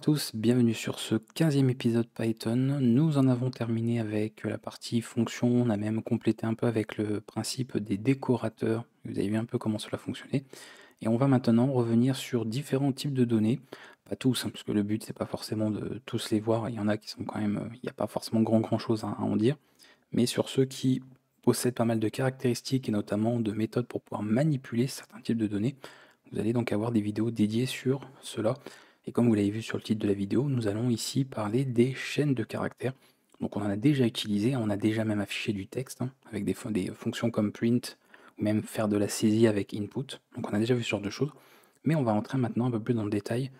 tous, bienvenue sur ce 15e épisode Python. Nous en avons terminé avec la partie fonction, on a même complété un peu avec le principe des décorateurs. Vous avez vu un peu comment cela fonctionnait. Et on va maintenant revenir sur différents types de données. Pas tous, hein, parce que le but c'est pas forcément de tous les voir, il y en a qui sont quand même, il n'y a pas forcément grand chose à en dire. Mais sur ceux qui possèdent pas mal de caractéristiques et notamment de méthodes pour pouvoir manipuler certains types de données, vous allez donc avoir des vidéos dédiées sur cela. Et comme vous l'avez vu sur le titre de la vidéo, nous allons ici parler des chaînes de caractères. Donc on en a déjà utilisé, on a déjà même affiché du texte, hein, avec des fonctions comme print, ou même faire de la saisie avec input. Donc on a déjà vu ce genre de choses. Mais on va entrer maintenant un peu plus dans le détail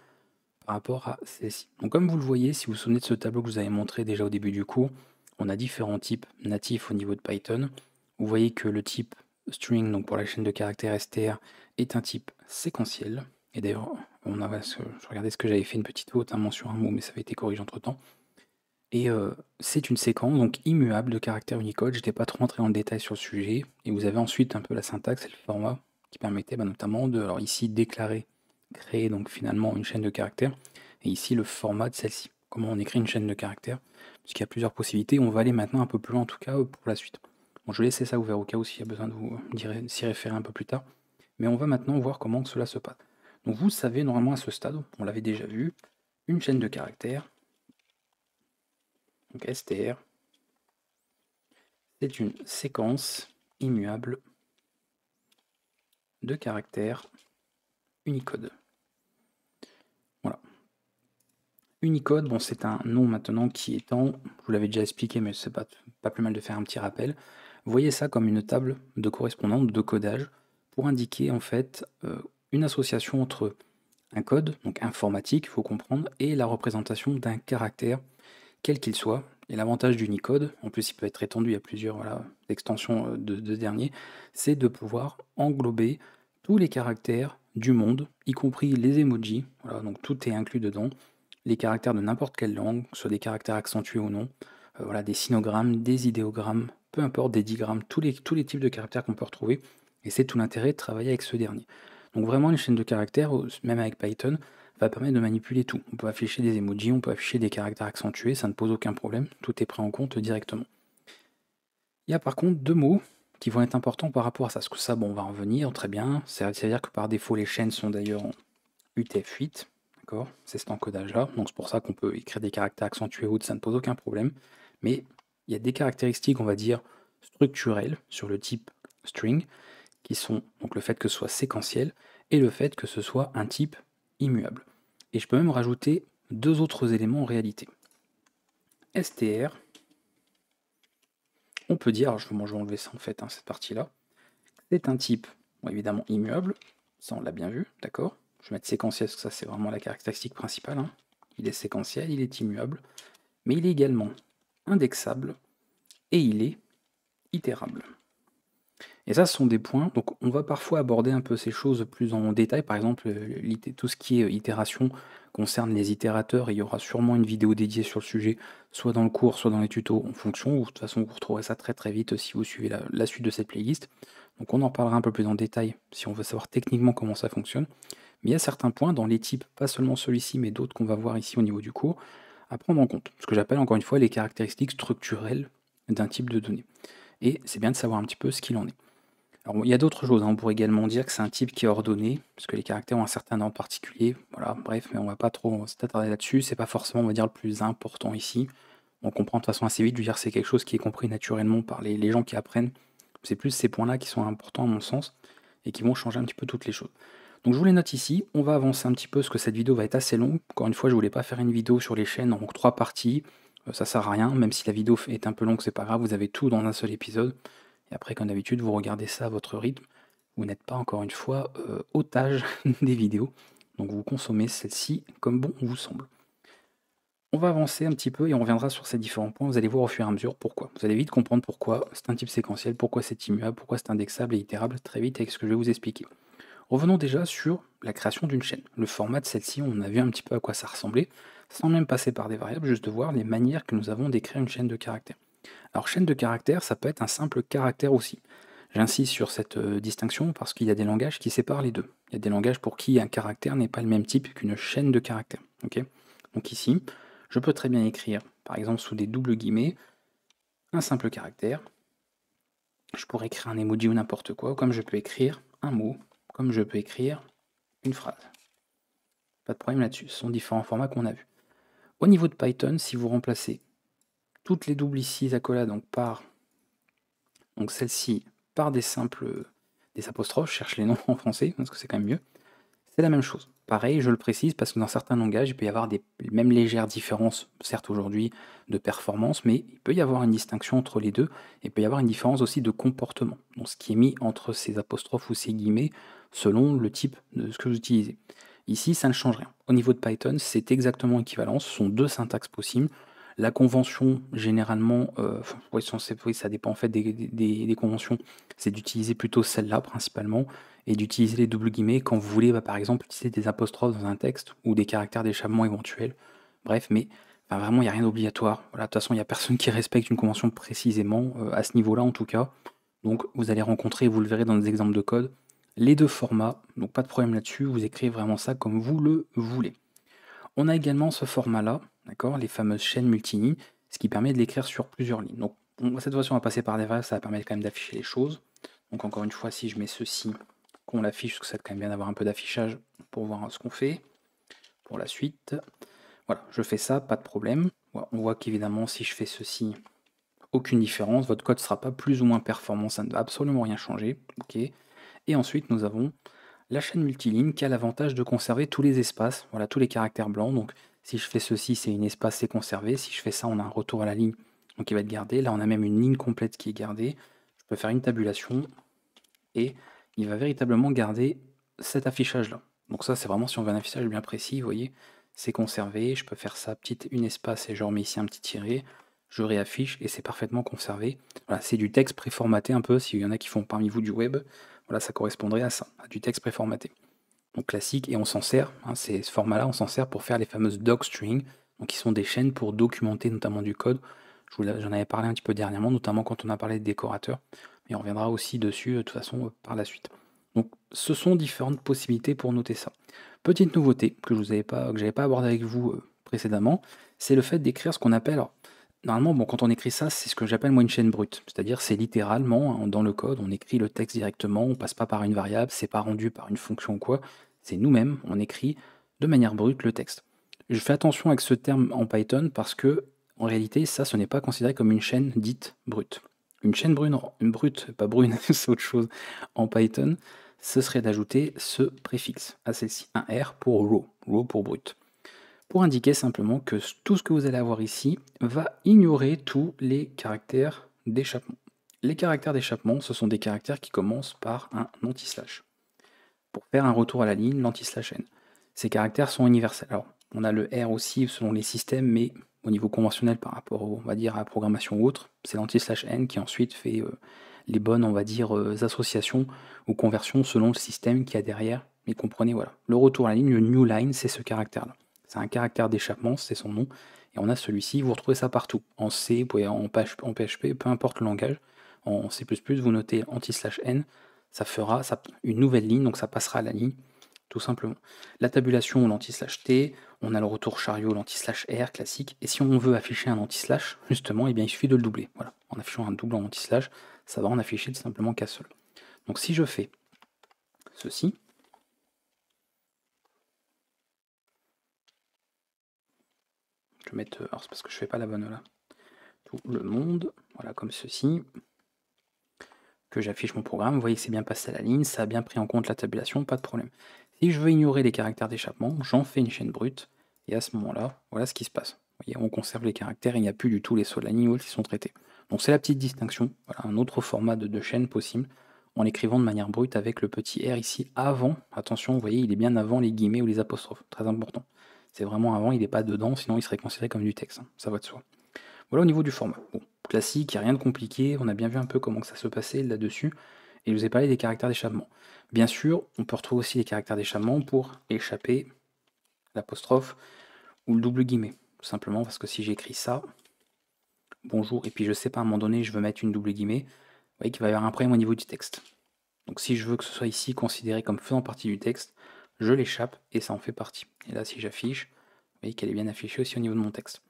par rapport à celle-ci. Donc comme vous le voyez, si vous vous souvenez de ce tableau que je vous avais montré déjà au début du cours, on a différents types natifs au niveau de Python. Vous voyez que le type string, donc pour la chaîne de caractères str, est un type séquentiel. Et d'ailleurs, je regardais ce que j'avais fait une petite faute, un sur un mot, mais ça avait été corrigé entre temps. Et c'est une séquence donc immuable de caractères Unicode. Je n'étais pas trop rentré en détail sur le sujet. Et vous avez ensuite un peu la syntaxe et le format qui permettait notamment de, alors ici, déclarer, créer donc finalement une chaîne de caractères. Et ici, le format de celle-ci. Comment on écrit une chaîne de caractères. Puisqu'il y a plusieurs possibilités. On va aller maintenant un peu plus loin, en tout cas, pour la suite. Bon, je vais laisser ça ouvert au cas où s'il y a besoin de vous s'y référer un peu plus tard. Mais on va maintenant voir comment cela se passe. Donc vous savez, normalement à ce stade, on l'avait déjà vu, une chaîne de caractères, donc str, c'est une séquence immuable de caractères Unicode. Voilà. Unicode, bon, c'est un nom maintenant qui étant, je vous l'avais déjà expliqué, mais c'est pas plus mal de faire un petit rappel. Voyez ça comme une table de correspondance, de codage, pour indiquer en fait une association entre un code, donc informatique, il faut comprendre, et la représentation d'un caractère, quel qu'il soit. Et l'avantage d'Unicode, en plus il peut être étendu, il y a plusieurs extensions de dernier, c'est de pouvoir englober tous les caractères du monde, y compris les emojis, voilà, donc tout est inclus dedans, les caractères de n'importe quelle langue, que ce soit des caractères accentués ou non, voilà, des sinogrammes, des idéogrammes, peu importe, des digrammes, tous les types de caractères qu'on peut retrouver, et c'est tout l'intérêt de travailler avec ce dernier. Donc vraiment une chaîne de caractères, même avec Python, va permettre de manipuler tout. On peut afficher des emojis, on peut afficher des caractères accentués, ça ne pose aucun problème, tout est pris en compte directement. Il y a par contre deux mots qui vont être importants par rapport à ça, parce que ça, bon, on va en venir, très bien, c'est-à-dire que par défaut, les chaînes sont d'ailleurs en UTF-8, d'accord, c'est cet encodage-là, donc c'est pour ça qu'on peut écrire des caractères accentués ou autres, ça ne pose aucun problème, mais il y a des caractéristiques, on va dire, structurelles sur le type string, qui sont donc le fait que ce soit séquentiel, et le fait que ce soit un type immuable. Et je peux même rajouter deux autres éléments en réalité. str, on peut dire, alors je vais enlever ça en fait, cette partie-là, c'est un type, bon, évidemment immuable, ça on l'a bien vu, d'accord. Je vais mettre séquentiel parce que ça c'est vraiment la caractéristique principale, hein. Il est séquentiel, il est immuable, mais il est également indexable et il est itérable. Et ça, ce sont des points, donc on va parfois aborder un peu ces choses plus en détail, par exemple tout ce qui est itération concerne les itérateurs, et il y aura sûrement une vidéo dédiée sur le sujet, soit dans le cours, soit dans les tutos en fonction, ou de toute façon vous retrouverez ça très vite si vous suivez la suite de cette playlist. Donc on en parlera un peu plus en détail si on veut savoir techniquement comment ça fonctionne. Mais il y a certains points dans les types, pas seulement celui-ci, mais d'autres qu'on va voir ici au niveau du cours, à prendre en compte. Ce que j'appelle encore une fois les caractéristiques structurelles d'un type de données. Et c'est bien de savoir un petit peu ce qu'il en est. Alors, il y a d'autres choses, hein. On pourrait également dire que c'est un type qui est ordonné, parce que les caractères ont un certain ordre particulier, voilà, bref, mais on va pas trop s'attarder là-dessus, c'est pas forcément, on va dire, le plus important ici. On comprend de façon assez vite, je veux dire, c'est quelque chose qui est compris naturellement par les gens qui apprennent. C'est plus ces points-là qui sont importants à mon sens, et qui vont changer un petit peu toutes les choses. Donc je vous les note ici, on va avancer un petit peu, parce que cette vidéo va être assez longue. Encore une fois, je voulais pas faire une vidéo sur les chaînes en 3 parties, ça sert à rien, même si la vidéo est un peu longue, c'est pas grave, vous avez tout dans un seul épisode. Et après, comme d'habitude, vous regardez ça à votre rythme. Vous n'êtes pas, encore une fois, otage des vidéos. Donc vous consommez celle-ci comme bon vous semble. On va avancer un petit peu et on reviendra sur ces différents points. Vous allez voir au fur et à mesure pourquoi. Vous allez vite comprendre pourquoi c'est un type séquentiel, pourquoi c'est immuable, pourquoi c'est indexable et itérable très vite avec ce que je vais vous expliquer. Revenons déjà sur la création d'une chaîne. Le format de celle-ci, on a vu un petit peu à quoi ça ressemblait, sans même passer par des variables, juste de voir les manières que nous avons d'écrire une chaîne de caractères. Alors chaîne de caractères, ça peut être un simple caractère aussi. J'insiste sur cette distinction parce qu'il y a des langages qui séparent les deux. Il y a des langages pour qui un caractère n'est pas le même type qu'une chaîne de caractères. Okay, Donc ici, je peux très bien écrire, par exemple sous des doubles guillemets, un simple caractère. Je pourrais écrire un emoji ou n'importe quoi, comme je peux écrire un mot, comme je peux écrire une phrase. Pas de problème là-dessus, ce sont différents formats qu'on a vus. Au niveau de Python, si vous remplacez toutes les doubles ici, accolades, donc celle-ci par des simples des apostrophes, je cherche les noms en français, parce que c'est quand même mieux, c'est la même chose. Pareil, je le précise parce que dans certains langages, il peut y avoir des même légères différences, certes aujourd'hui, de performance, mais il peut y avoir une distinction entre les deux, et il peut y avoir une différence aussi de comportement, donc ce qui est mis entre ces apostrophes ou ces guillemets, selon le type de ce que vous utilisez. Ici, ça ne change rien. Au niveau de Python, c'est exactement équivalent, ce sont deux syntaxes possibles. La convention, généralement, oui, ça dépend en fait des conventions, c'est d'utiliser plutôt celle-là principalement, et d'utiliser les doubles guillemets quand vous voulez, par exemple, utiliser des apostrophes dans un texte ou des caractères d'échappement éventuels. Bref, mais vraiment, il n'y a rien d'obligatoire. Voilà, de toute façon, il n'y a personne qui respecte une convention précisément, à ce niveau-là en tout cas. Donc, vous allez rencontrer, vous le verrez dans des exemples de code, les deux formats. Donc, pas de problème là-dessus. Vous écrivez vraiment ça comme vous le voulez. On a également ce format-là, d'accord, les fameuses chaînes multilignes, ce qui permet de l'écrire sur plusieurs lignes. Donc, cette fois-ci, on va passer par des variables, ça va permettre quand même d'afficher les choses. Donc, encore une fois, si je mets ceci, qu'on l'affiche, parce que ça va quand même bien d'avoir un peu d'affichage pour voir ce qu'on fait. Pour la suite, voilà, je fais ça, pas de problème. Voilà, on voit qu'évidemment, si je fais ceci, aucune différence. Votre code ne sera pas plus ou moins performant, ça ne va absolument rien changer. Ok. Et ensuite, nous avons la chaîne multiligne qui a l'avantage de conserver tous les espaces, voilà, tous les caractères blancs. Donc, si je fais ceci, c'est une espace, c'est conservé. Si je fais ça, on a un retour à la ligne, donc il va être gardé. Là, on a même une ligne complète qui est gardée. Je peux faire une tabulation et il va véritablement garder cet affichage-là. Donc ça, c'est vraiment si on veut un affichage bien précis, vous voyez, c'est conservé. Je peux faire ça, petite une espace, et je remets ici un petit tiret. Je réaffiche et c'est parfaitement conservé. Voilà, c'est du texte préformaté un peu, s'il y en a qui font parmi vous du web, voilà, ça correspondrait à ça, à du texte préformaté. Donc classique, et on s'en sert, hein, ce format-là, on s'en sert pour faire les fameuses docstrings, donc qui sont des chaînes pour documenter notamment du code. J'en avais parlé un petit peu dernièrement, notamment quand on a parlé de décorateurs, mais on reviendra aussi dessus de toute façon par la suite. Donc ce sont différentes possibilités pour noter ça. Petite nouveauté que je n'avais pas abordé avec vous précédemment, c'est le fait d'écrire ce qu'on appelle, alors, normalement, bon, quand on écrit ça, c'est ce que j'appelle moi une chaîne brute. C'est-à-dire, c'est littéralement, hein, dans le code, on écrit le texte directement, on passe pas par une variable, c'est pas rendu par une fonction ou quoi. C'est nous-mêmes, on écrit de manière brute le texte. Je fais attention avec ce terme en Python parce que, en réalité, ça, ce n'est pas considéré comme une chaîne dite brute. Une chaîne brute, pas brune, c'est autre chose. En Python, ce serait d'ajouter ce préfixe à celle-ci, un R pour raw pour brut, pour indiquer simplement que tout ce que vous allez avoir ici va ignorer tous les caractères d'échappement. Les caractères d'échappement, ce sont des caractères qui commencent par un anti-slash. Pour faire un retour à la ligne, l'anti-slash n. Ces caractères sont universels. Alors, on a le R aussi selon les systèmes, mais au niveau conventionnel par rapport, on va dire, à la programmation ou autre, c'est l'anti-slash n qui ensuite fait les bonnes, on va dire, associations ou conversions selon le système qu'il y a derrière. Mais comprenez, voilà, le retour à la ligne, le new line, c'est ce caractère-là. C'est un caractère d'échappement, c'est son nom. Et on a celui-ci, vous retrouvez ça partout. En C, en PHP, peu importe le langage. En C++, vous notez anti-n, ça fera une nouvelle ligne, donc ça passera à la ligne, tout simplement. La tabulation, l'anti-t, on a le retour chariot, l'anti-r classique, et si on veut afficher un anti-slash, justement, eh bien, il suffit de le doubler. Voilà. En affichant un double en anti-slash, ça va en afficher tout simplement qu'un seul. Donc si je fais ceci, je vais mettre, alors c'est parce que je fais pas la bonne là, tout le monde, voilà, comme ceci, que j'affiche mon programme, vous voyez que c'est bien passé à la ligne, ça a bien pris en compte la tabulation, pas de problème. Si je veux ignorer les caractères d'échappement, j'en fais une chaîne brute, et à ce moment-là, voilà ce qui se passe. Vous voyez, on conserve les caractères, il n'y a plus du tout les sauts de la ligne qui sont traités. Donc c'est la petite distinction, voilà, un autre format de chaîne possible, en l'écrivant de manière brute avec le petit R ici avant, attention, vous voyez, il est bien avant les guillemets ou les apostrophes, très important. C'est vraiment avant, il n'est pas dedans, sinon il serait considéré comme du texte, hein, ça va de soi. Voilà au niveau du format. Bon, classique, il n'y a rien de compliqué, on a bien vu un peu comment ça se passait là-dessus, et je vous ai parlé des caractères d'échappement. Bien sûr, on peut retrouver aussi les caractères d'échappement pour échapper l'apostrophe ou le double guillemet. Tout simplement parce que si j'écris ça, bonjour, et puis je sais pas, à un moment donné, je veux mettre une double guillemet, vous voyez qu'il va y avoir un problème au niveau du texte. Donc si je veux que ce soit ici considéré comme faisant partie du texte, je l'échappe et ça en fait partie. Et là, si j'affiche, voyez qu'elle est bien affichée aussi au niveau de mon texte.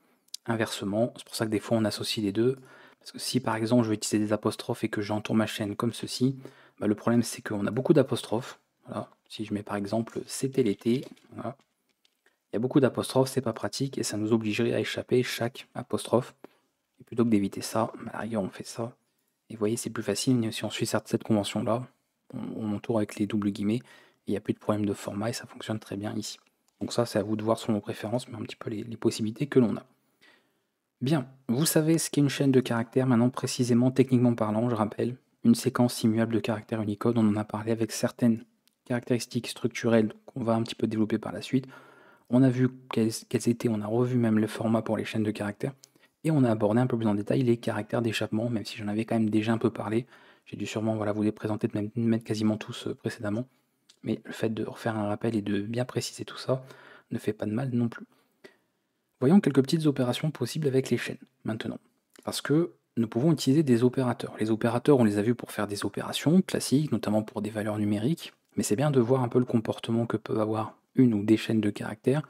Inversement, c'est pour ça que des fois on associe les deux, parce que si par exemple je vais utiliser des apostrophes et que j'entoure ma chaîne comme ceci, bah, le problème c'est qu'on a beaucoup d'apostrophes. Voilà. Si je mets par exemple c'était l'été, voilà. Il y a beaucoup d'apostrophes, c'est pas pratique et ça nous obligerait à échapper chaque apostrophe. Et plutôt que d'éviter ça, bah, à la rigueur on fait ça. Et vous voyez, c'est plus facile si on suit cette convention-là, on entoure avec les doubles guillemets, et il n'y a plus de problème de format et ça fonctionne très bien ici. Donc ça, c'est à vous de voir selon vos préférences, mais un petit peu les possibilités que l'on a. Bien, vous savez ce qu'est une chaîne de caractères, maintenant précisément, techniquement parlant, je rappelle, une séquence immuable de caractères Unicode, on en a parlé avec certaines caractéristiques structurelles qu'on va un petit peu développer par la suite. On a vu quelles étaient, on a revu même le format pour les chaînes de caractères, et on a abordé un peu plus en détail les caractères d'échappement, même si j'en avais quand même déjà un peu parlé. J'ai dû sûrement vous les présenter, de même mettre quasiment tous précédemment, mais le fait de refaire un rappel et de bien préciser tout ça ne fait pas de mal non plus. Voyons quelques petites opérations possibles avec les chaînes, maintenant. Parce que nous pouvons utiliser des opérateurs. Les opérateurs, on les a vus pour faire des opérations classiques, notamment pour des valeurs numériques, mais c'est bien de voir un peu le comportement que peuvent avoir une ou des chaînes de caractères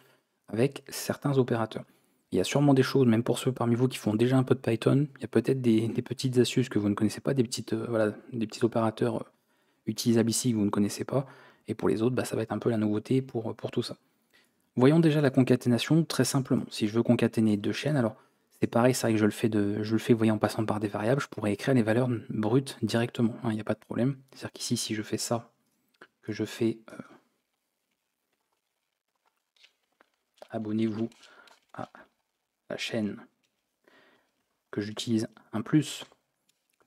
avec certains opérateurs. Il y a sûrement des choses, même pour ceux parmi vous qui font déjà un peu de Python, il y a peut-être des petites astuces que vous ne connaissez pas, des petits opérateurs utilisables ici que vous ne connaissez pas, et pour les autres, bah, ça va être un peu la nouveauté pour tout ça. Voyons déjà la concaténation très simplement. Si je veux concaténer deux chaînes, alors c'est pareil, c'est vrai que je le fais voyez, en passant par des variables, je pourrais écrire les valeurs brutes directement, hein, il n'y a pas de problème. C'est-à-dire qu'ici, si je fais ça, que je fais abonnez-vous à la chaîne, que j'utilise un plus,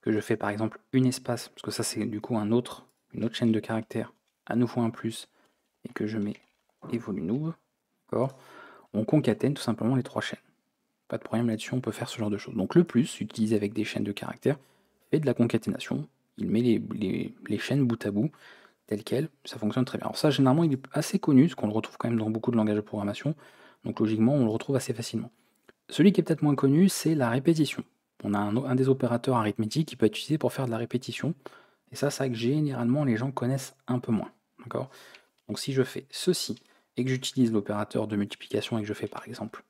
que je fais par exemple une espace, parce que ça c'est du coup une autre chaîne de caractères, à nouveau un plus, et que je mets évolue noob, d'accord, on concatène tout simplement les trois chaînes. Pas de problème là-dessus, on peut faire ce genre de choses. Donc le plus, utilisé avec des chaînes de caractères, fait de la concaténation, il met les chaînes bout à bout, telles quelles, ça fonctionne très bien. Alors ça, généralement, il est assez connu, parce qu'on le retrouve quand même dans beaucoup de langages de programmation, donc logiquement, on le retrouve assez facilement. Celui qui est peut-être moins connu, c'est la répétition. On a un des opérateurs arithmétiques qui peut être utilisé pour faire de la répétition, et ça, c'est vrai que généralement, les gens connaissent un peu moins. D'accord. Donc si je fais ceci, et que j'utilise l'opérateur de multiplication, et que je fais par exemple,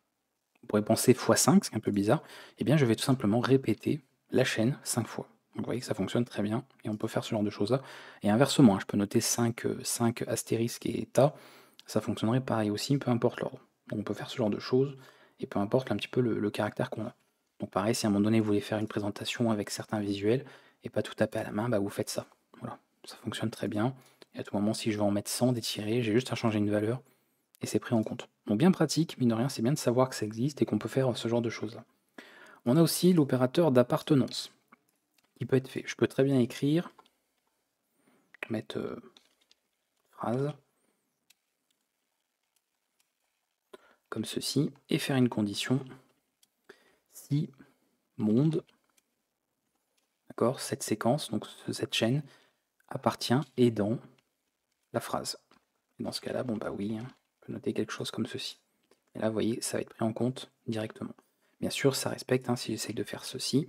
on pourrait penser x5, c'est un peu bizarre, eh bien je vais tout simplement répéter la chaîne 5 fois. Donc vous voyez que ça fonctionne très bien, et on peut faire ce genre de choses-là. Et inversement, hein, je peux noter 5 astérisques et tas, ça fonctionnerait pareil aussi, peu importe l'ordre. Donc on peut faire ce genre de choses, et peu importe un petit peu le caractère qu'on a. Donc pareil, si à un moment donné vous voulez faire une présentation avec certains visuels, et pas tout taper à la main, bah vous faites ça. Voilà, ça fonctionne très bien. Et à tout moment, si je veux en mettre 100 d'étirés, j'ai juste à changer une valeur, et c'est pris en compte. Donc bien pratique, mine de rien, c'est bien de savoir que ça existe et qu'on peut faire ce genre de choses-là. On a aussi l'opérateur d'appartenance qui peut être fait. Je peux très bien écrire, mettre phrase, comme ceci, et faire une condition si monde, d'accord, cette séquence, donc cette chaîne, appartient et dans la phrase. Et dans ce cas-là, bon bah oui, hein, on peut noter quelque chose comme ceci. Et là, vous voyez, ça va être pris en compte directement. Bien sûr, ça respecte, hein, si j'essaye de faire ceci,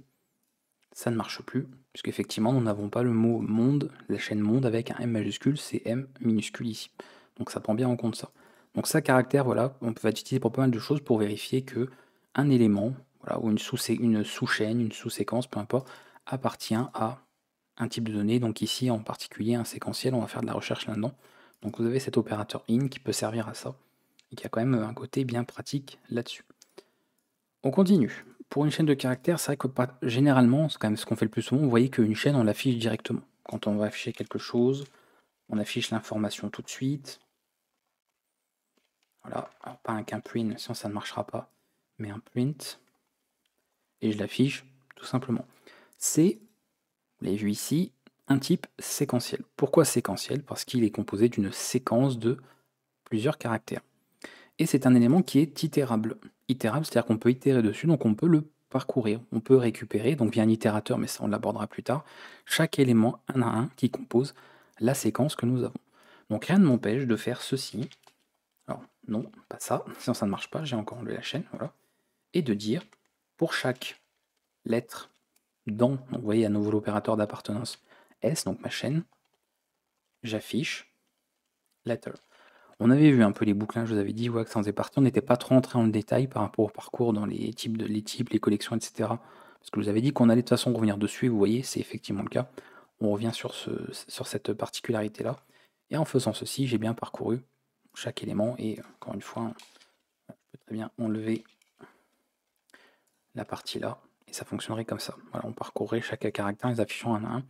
ça ne marche plus, puisqu'effectivement, nous n'avons pas le mot monde, la chaîne monde avec un M majuscule, c'est M minuscule ici. Donc ça prend bien en compte ça. Donc ça, caractère, voilà, on peut l'utiliser pour pas mal de choses pour vérifier que un élément, voilà, ou une sous-chaîne, une sous-séquence, peu importe, appartient à un type de données. Donc ici, en particulier, un séquentiel, on va faire de la recherche là-dedans. Donc vous avez cet opérateur in qui peut servir à ça, et qui a quand même un côté bien pratique là-dessus. On continue. Pour une chaîne de caractères, c'est vrai que généralement, c'est quand même ce qu'on fait le plus souvent, vous voyez qu'une chaîne, on l'affiche directement. Quand on va afficher quelque chose, on affiche l'information tout de suite. Voilà, alors pas qu'un print, sinon ça ne marchera pas, mais un print, et je l'affiche tout simplement. C'est, vous l'avez vu ici, un type séquentiel. Pourquoi séquentiel? Parce qu'il est composé d'une séquence de plusieurs caractères. Et c'est un élément qui est itérable. Itérable, c'est-à-dire qu'on peut itérer dessus, donc on peut le parcourir, on peut récupérer, donc via un itérateur, mais ça on l'abordera plus tard, chaque élément un à un qui compose la séquence que nous avons. Donc rien ne m'empêche de faire ceci. Alors non, pas ça, sinon ça ne marche pas, j'ai encore enlevé la chaîne, voilà. Et de dire, pour chaque lettre dans, donc vous voyez à nouveau l'opérateur d'appartenance S, donc ma chaîne, j'affiche letter. On avait vu un peu les bouclages, je vous avais dit ouais, que ça en faisait partie. On n'était pas trop entré dans le détail par rapport au parcours dans les types, les collections, etc. Parce que je vous avais dit qu'on allait de toute façon revenir dessus, et vous voyez, c'est effectivement le cas. On revient sur cette particularité-là. Et en faisant ceci, j'ai bien parcouru chaque élément. Et encore une fois, je peux très bien enlever la partie là. Et ça fonctionnerait comme ça. Voilà, on parcourrait chaque caractère, les affichant un à un.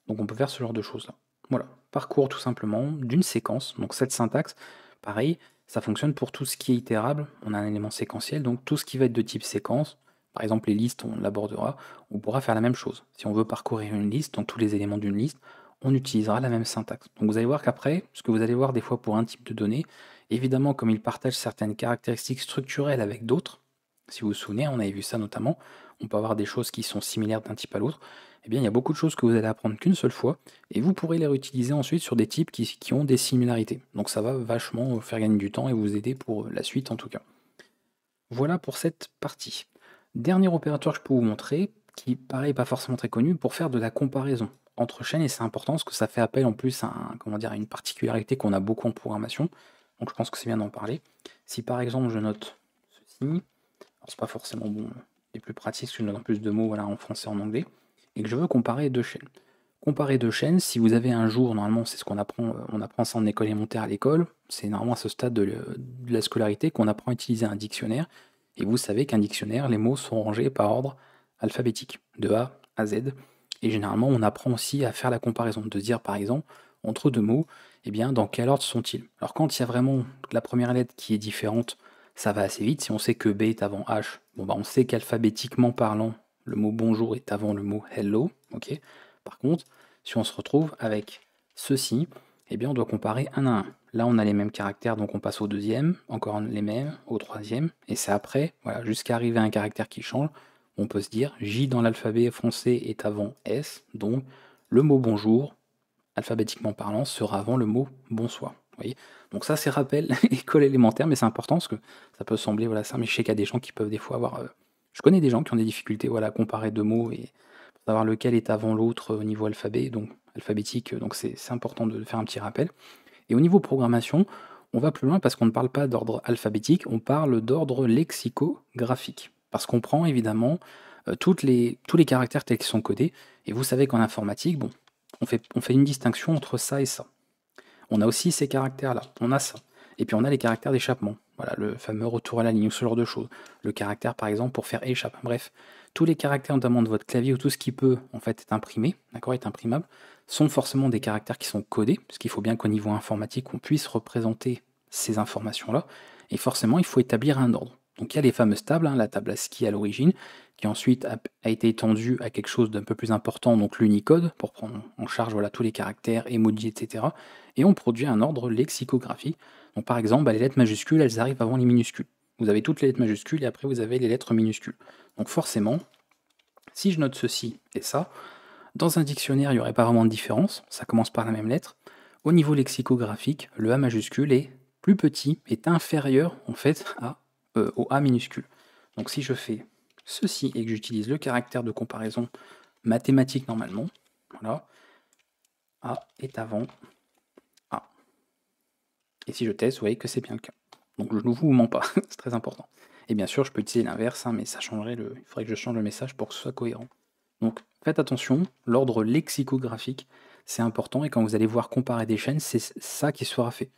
Donc on peut faire ce genre de choses là. Voilà, parcours tout simplement d'une séquence. Donc cette syntaxe, pareil, ça fonctionne pour tout ce qui est itérable. On a un élément séquentiel, donc tout ce qui va être de type séquence, par exemple les listes, on l'abordera, on pourra faire la même chose. Si on veut parcourir une liste, donc tous les éléments d'une liste, on utilisera la même syntaxe. Donc vous allez voir qu'après, ce que vous allez voir des fois pour un type de données, évidemment comme il partage certaines caractéristiques structurelles avec d'autres, si vous vous souvenez, on avait vu ça notamment, on peut avoir des choses qui sont similaires d'un type à l'autre, eh bien il y a beaucoup de choses que vous allez apprendre qu'une seule fois, et vous pourrez les réutiliser ensuite sur des types qui ont des similarités. Donc ça va vachement vous faire gagner du temps et vous aider pour la suite en tout cas. Voilà pour cette partie. Dernier opérateur que je peux vous montrer, qui pareil pas forcément très connu, pour faire de la comparaison entre chaînes, et c'est important parce que ça fait appel en plus à une particularité qu'on a beaucoup en programmation, donc je pense que c'est bien d'en parler. Si par exemple je note ceci, alors c'est pas forcément bon, les plus pratiques, parce que je note en plus de mots voilà, en français et en anglais, et que je veux comparer deux chaînes. Comparer deux chaînes, si vous avez un jour, normalement c'est ce qu'on apprend, on apprend ça en école élémentaire à l'école, c'est normalement à ce stade de la scolarité qu'on apprend à utiliser un dictionnaire, et vous savez qu'un dictionnaire, les mots sont rangés par ordre alphabétique, de A à Z, et généralement on apprend aussi à faire la comparaison, de dire par exemple, entre deux mots, eh bien dans quel ordre sont-ils. Alors quand il y a vraiment la première lettre qui est différente, ça va assez vite, si on sait que B est avant H, bon bah on sait qu'alphabétiquement parlant, le mot bonjour est avant le mot hello, ok. Par contre, si on se retrouve avec ceci, eh bien on doit comparer un à un. Là, on a les mêmes caractères, donc on passe au deuxième, encore les mêmes, au troisième, et c'est après, voilà, jusqu'à arriver à un caractère qui change, on peut se dire J dans l'alphabet français est avant S, donc le mot bonjour, alphabétiquement parlant, sera avant le mot bonsoir. Vous voyez, donc ça, c'est rappel école élémentaire, mais c'est important parce que ça peut sembler voilà ça, mais je sais qu'il y a des gens qui peuvent des fois avoir. Je connais des gens qui ont des difficultés voilà, à comparer deux mots et pour savoir lequel est avant l'autre au niveau alphabet, donc alphabétique, donc c'est important de faire un petit rappel. Et au niveau programmation, on va plus loin parce qu'on ne parle pas d'ordre alphabétique, on parle d'ordre lexicographique. Parce qu'on prend évidemment tous les caractères tels qu'ils sont codés, et vous savez qu'en informatique, bon, on fait une distinction entre ça et ça. On a aussi ces caractères-là, on a ça. Et puis on a les caractères d'échappement. Voilà, le fameux retour à la ligne ou ce genre de choses. Le caractère, par exemple, pour faire échappe. Bref, tous les caractères, notamment de votre clavier ou tout ce qui peut en fait être imprimé, d'accord, est imprimable, sont forcément des caractères qui sont codés, parce qu'il faut bien qu'au niveau informatique, on puisse représenter ces informations-là. Et forcément, il faut établir un ordre. Donc il y a les fameuses tables, hein, la table ASCII à l'origine, qui ensuite a été étendue à quelque chose d'un peu plus important, donc l'Unicode, pour prendre en charge voilà, tous les caractères, emojis, etc. Et on produit un ordre lexicographique. Donc par exemple, bah, les lettres majuscules, elles arrivent avant les minuscules. Vous avez toutes les lettres majuscules et après vous avez les lettres minuscules. Donc forcément, si je note ceci et ça, dans un dictionnaire, il n'y aurait pas vraiment de différence, ça commence par la même lettre. Au niveau lexicographique, le A majuscule est plus petit, est inférieur en fait au A minuscule. Donc si je fais ceci et que j'utilise le caractère de comparaison mathématique normalement, voilà, A est avant A. Et si je teste, vous voyez que c'est bien le cas. Donc je ne vous mens pas, c'est très important. Et bien sûr, je peux utiliser l'inverse, hein, mais ça changerait il faudrait que je change le message pour que ce soit cohérent. Donc faites attention, l'ordre lexicographique, c'est important, et quand vous allez voir comparer des chaînes, c'est ça qui sera fait.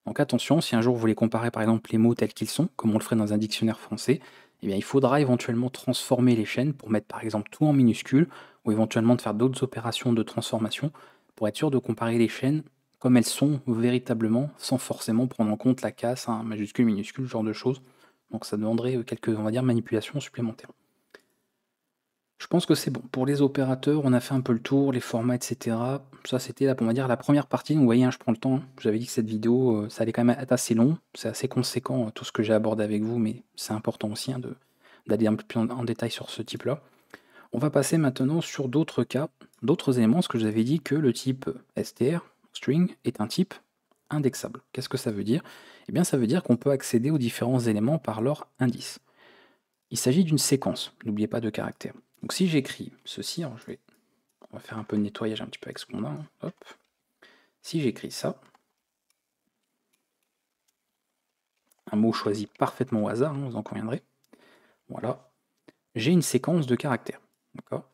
Donc attention, si un jour vous voulez comparer par exemple les mots tels qu'ils sont, comme on le ferait dans un dictionnaire français, eh bien il faudra éventuellement transformer les chaînes pour mettre par exemple tout en minuscules, ou éventuellement de faire d'autres opérations de transformation, pour être sûr de comparer les chaînes comme elles sont véritablement, sans forcément prendre en compte la casse, hein, majuscule, minuscule, ce genre de choses. Donc ça demanderait quelques, on va dire, manipulations supplémentaires. Je pense que c'est bon. Pour les opérateurs, on a fait un peu le tour, les formats, etc. Ça, c'était, on va dire, la première partie. Donc, vous voyez, hein, je prends le temps. J'avais dit que cette vidéo, ça allait quand même être assez long. C'est assez conséquent, tout ce que j'ai abordé avec vous, mais c'est important aussi hein, d'aller un peu plus en détail sur ce type-là. On va passer maintenant sur d'autres cas, d'autres éléments, parce que je vous avais dit que le type str, string, est un type indexable. Qu'est-ce que ça veut dire? Eh bien, ça veut dire qu'on peut accéder aux différents éléments par leur indice. Il s'agit d'une séquence, n'oubliez pas de caractères. Donc si j'écris ceci, alors on va faire un peu de nettoyage un petit peu avec ce qu'on a, hein, hop. Si j'écris ça, un mot choisi parfaitement au hasard, hein, vous en conviendrez. Voilà, j'ai une séquence de caractères. D'accord.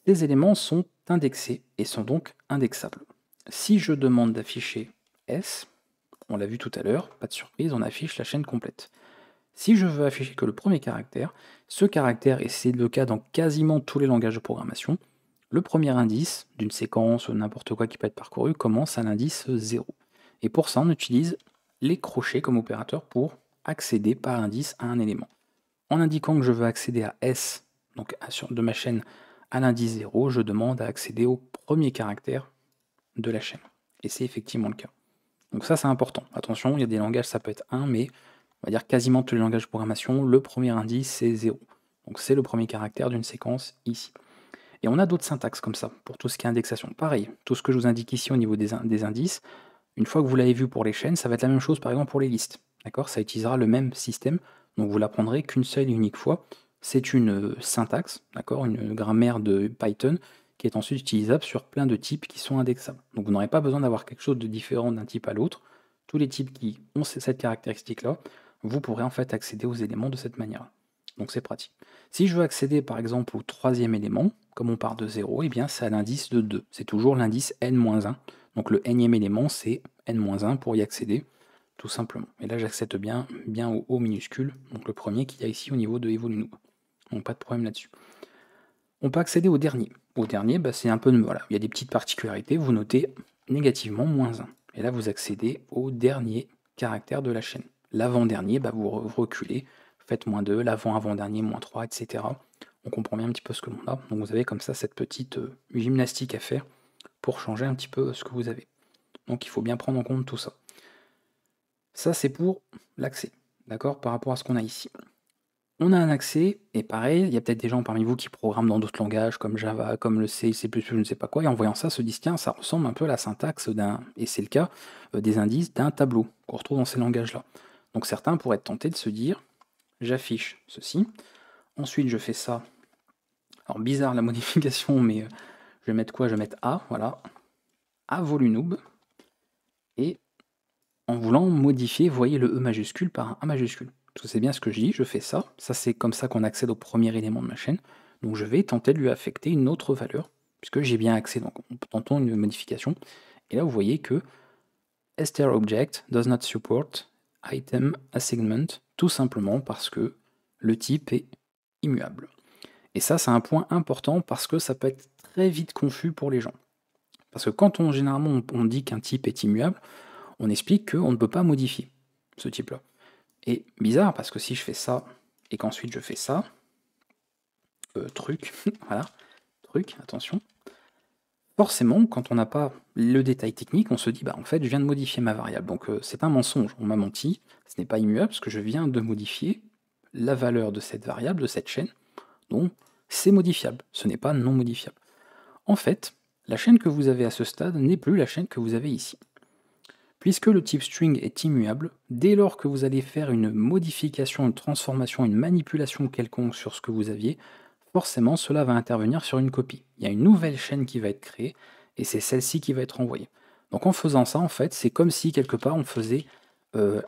Les éléments sont indexés et sont donc indexables. Si je demande d'afficher S, on l'a vu tout à l'heure, pas de surprise, on affiche la chaîne complète. Si je veux afficher que le premier caractère, ce caractère, et c'est le cas dans quasiment tous les langages de programmation, le premier indice d'une séquence ou n'importe quoi qui peut être parcouru commence à l'indice 0. Et pour ça, on utilise les crochets comme opérateur pour accéder par indice à un élément. En indiquant que je veux accéder à S, donc de ma chaîne à l'indice 0, je demande à accéder au premier caractère de la chaîne. Et c'est effectivement le cas. Donc ça, c'est important. Attention, il y a des langages, ça peut être 1, mais on va dire quasiment tous les langages de programmation, le premier indice, c'est 0. Donc c'est le premier caractère d'une séquence ici. Et on a d'autres syntaxes comme ça, pour tout ce qui est indexation. Pareil, tout ce que je vous indique ici au niveau des indices, une fois que vous l'avez vu pour les chaînes, ça va être la même chose par exemple pour les listes. D'accord. Ça utilisera le même système, donc vous l'apprendrez qu'une seule et unique fois. C'est une syntaxe, d'accord, une grammaire de Python qui est ensuite utilisable sur plein de types qui sont indexables. Donc vous n'aurez pas besoin d'avoir quelque chose de différent d'un type à l'autre. Tous les types qui ont cette caractéristique-là, vous pourrez en fait accéder aux éléments de cette manière. Donc c'est pratique. Si je veux accéder par exemple au troisième élément, comme on part de 0, eh bien c'est à l'indice de 2. C'est toujours l'indice n-1. Donc le nème élément, c'est n-1 pour y accéder, tout simplement. Et là, j'accède bien au O minuscule, donc le premier qu'il y a ici au niveau de evolue-noob. Donc pas de problème là-dessus. On peut accéder au dernier. Au dernier, c'est un peu... Voilà, il y a des petites particularités. Vous notez négativement -1. Et là, vous accédez au dernier caractère de la chaîne. L'avant-dernier, vous reculez, faites -2, l'avant-avant-dernier, -3, etc. On comprend bien un petit peu ce que l'on a. Donc vous avez comme ça cette petite gymnastique à faire pour changer un petit peu ce que vous avez. Donc il faut bien prendre en compte tout ça. Ça, c'est pour l'accès, d'accord, par rapport à ce qu'on a ici. On a un accès, et pareil, il y a peut-être des gens parmi vous qui programment dans d'autres langages, comme Java, comme le C, C++, je ne sais pas quoi, et en voyant ça, se disent, tiens, ça ressemble un peu à la syntaxe et c'est le cas, des indices d'un tableau qu'on retrouve dans ces langages-là. Donc certains pourraient être tentés de se dire, j'affiche ceci, ensuite je fais ça. Alors bizarre la modification, mais je vais mettre quoi? Je vais mettre A, voilà, A volume et en voulant modifier, vous voyez le E majuscule par un A majuscule. Parce que c'est bien ce que je dis, je fais ça, c'est comme ça qu'on accède au premier élément de ma chaîne, donc je vais tenter de lui affecter une autre valeur, puisque j'ai bien accès, donc tentons une modification, et là vous voyez que strObject does not support item assignment, tout simplement parce que le type est immuable. Et ça, c'est un point important parce que ça peut être très vite confus pour les gens. Parce que quand généralement on dit qu'un type est immuable, on explique qu'on ne peut pas modifier ce type-là. Et bizarre, parce que si je fais ça, et qu'ensuite je fais ça, truc, voilà, truc, attention, forcément, quand on n'a pas le détail technique, on se dit, en fait, je viens de modifier ma variable. Donc c'est un mensonge, on m'a menti, ce n'est pas immuable, parce que je viens de modifier la valeur de cette variable, de cette chaîne, donc c'est modifiable, ce n'est pas non modifiable. En fait, la chaîne que vous avez à ce stade n'est plus la chaîne que vous avez ici. Puisque le type string est immuable, dès lors que vous allez faire une modification, une transformation, une manipulation quelconque sur ce que vous aviez, forcément cela va intervenir sur une copie. Il y a une nouvelle chaîne qui va être créée, et c'est celle-ci qui va être envoyée. Donc en faisant ça, en fait, c'est comme si quelque part on faisait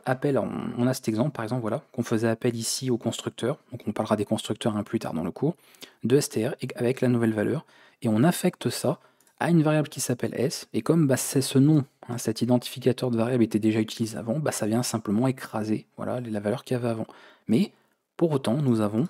appel, on a cet exemple par exemple, voilà, qu'on faisait appel ici au constructeur, donc on parlera des constructeurs plus tard dans le cours, de str avec la nouvelle valeur, et on affecte ça à une variable qui s'appelle s, et comme c'est ce nom, cet identificateur de variable était déjà utilisé avant, ça vient simplement écraser voilà, la valeur qu'il y avait avant. Mais pour autant, nous avons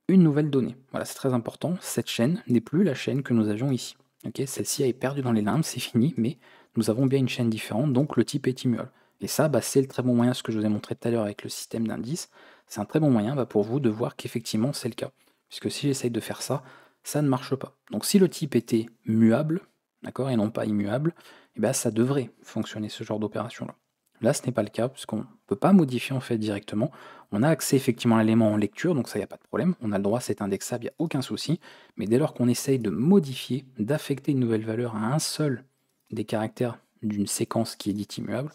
une nouvelle donnée. Voilà, c'est très important, cette chaîne n'est plus la chaîne que nous avions ici. Okay, celle-ci est perdue dans les limbes, c'est fini, mais nous avons bien une chaîne différente, donc le type est immuable. Et ça, c'est le très bon moyen, ce que je vous ai montré tout à l'heure avec le système d'indices, c'est un très bon moyen pour vous de voir qu'effectivement c'est le cas. Puisque si j'essaye de faire ça, ça ne marche pas. Donc si le type était muable, d'accord, et non pas immuable, ça devrait fonctionner ce genre d'opération-là. Là, ce n'est pas le cas, puisqu'on ne peut pas modifier en fait directement. On a accès effectivement à l'élément en lecture, donc ça, il n'y a pas de problème. On a le droit, c'est indexable, il n'y a aucun souci. Mais dès lors qu'on essaye de modifier, d'affecter une nouvelle valeur à un seul des caractères d'une séquence qui est dite immuable,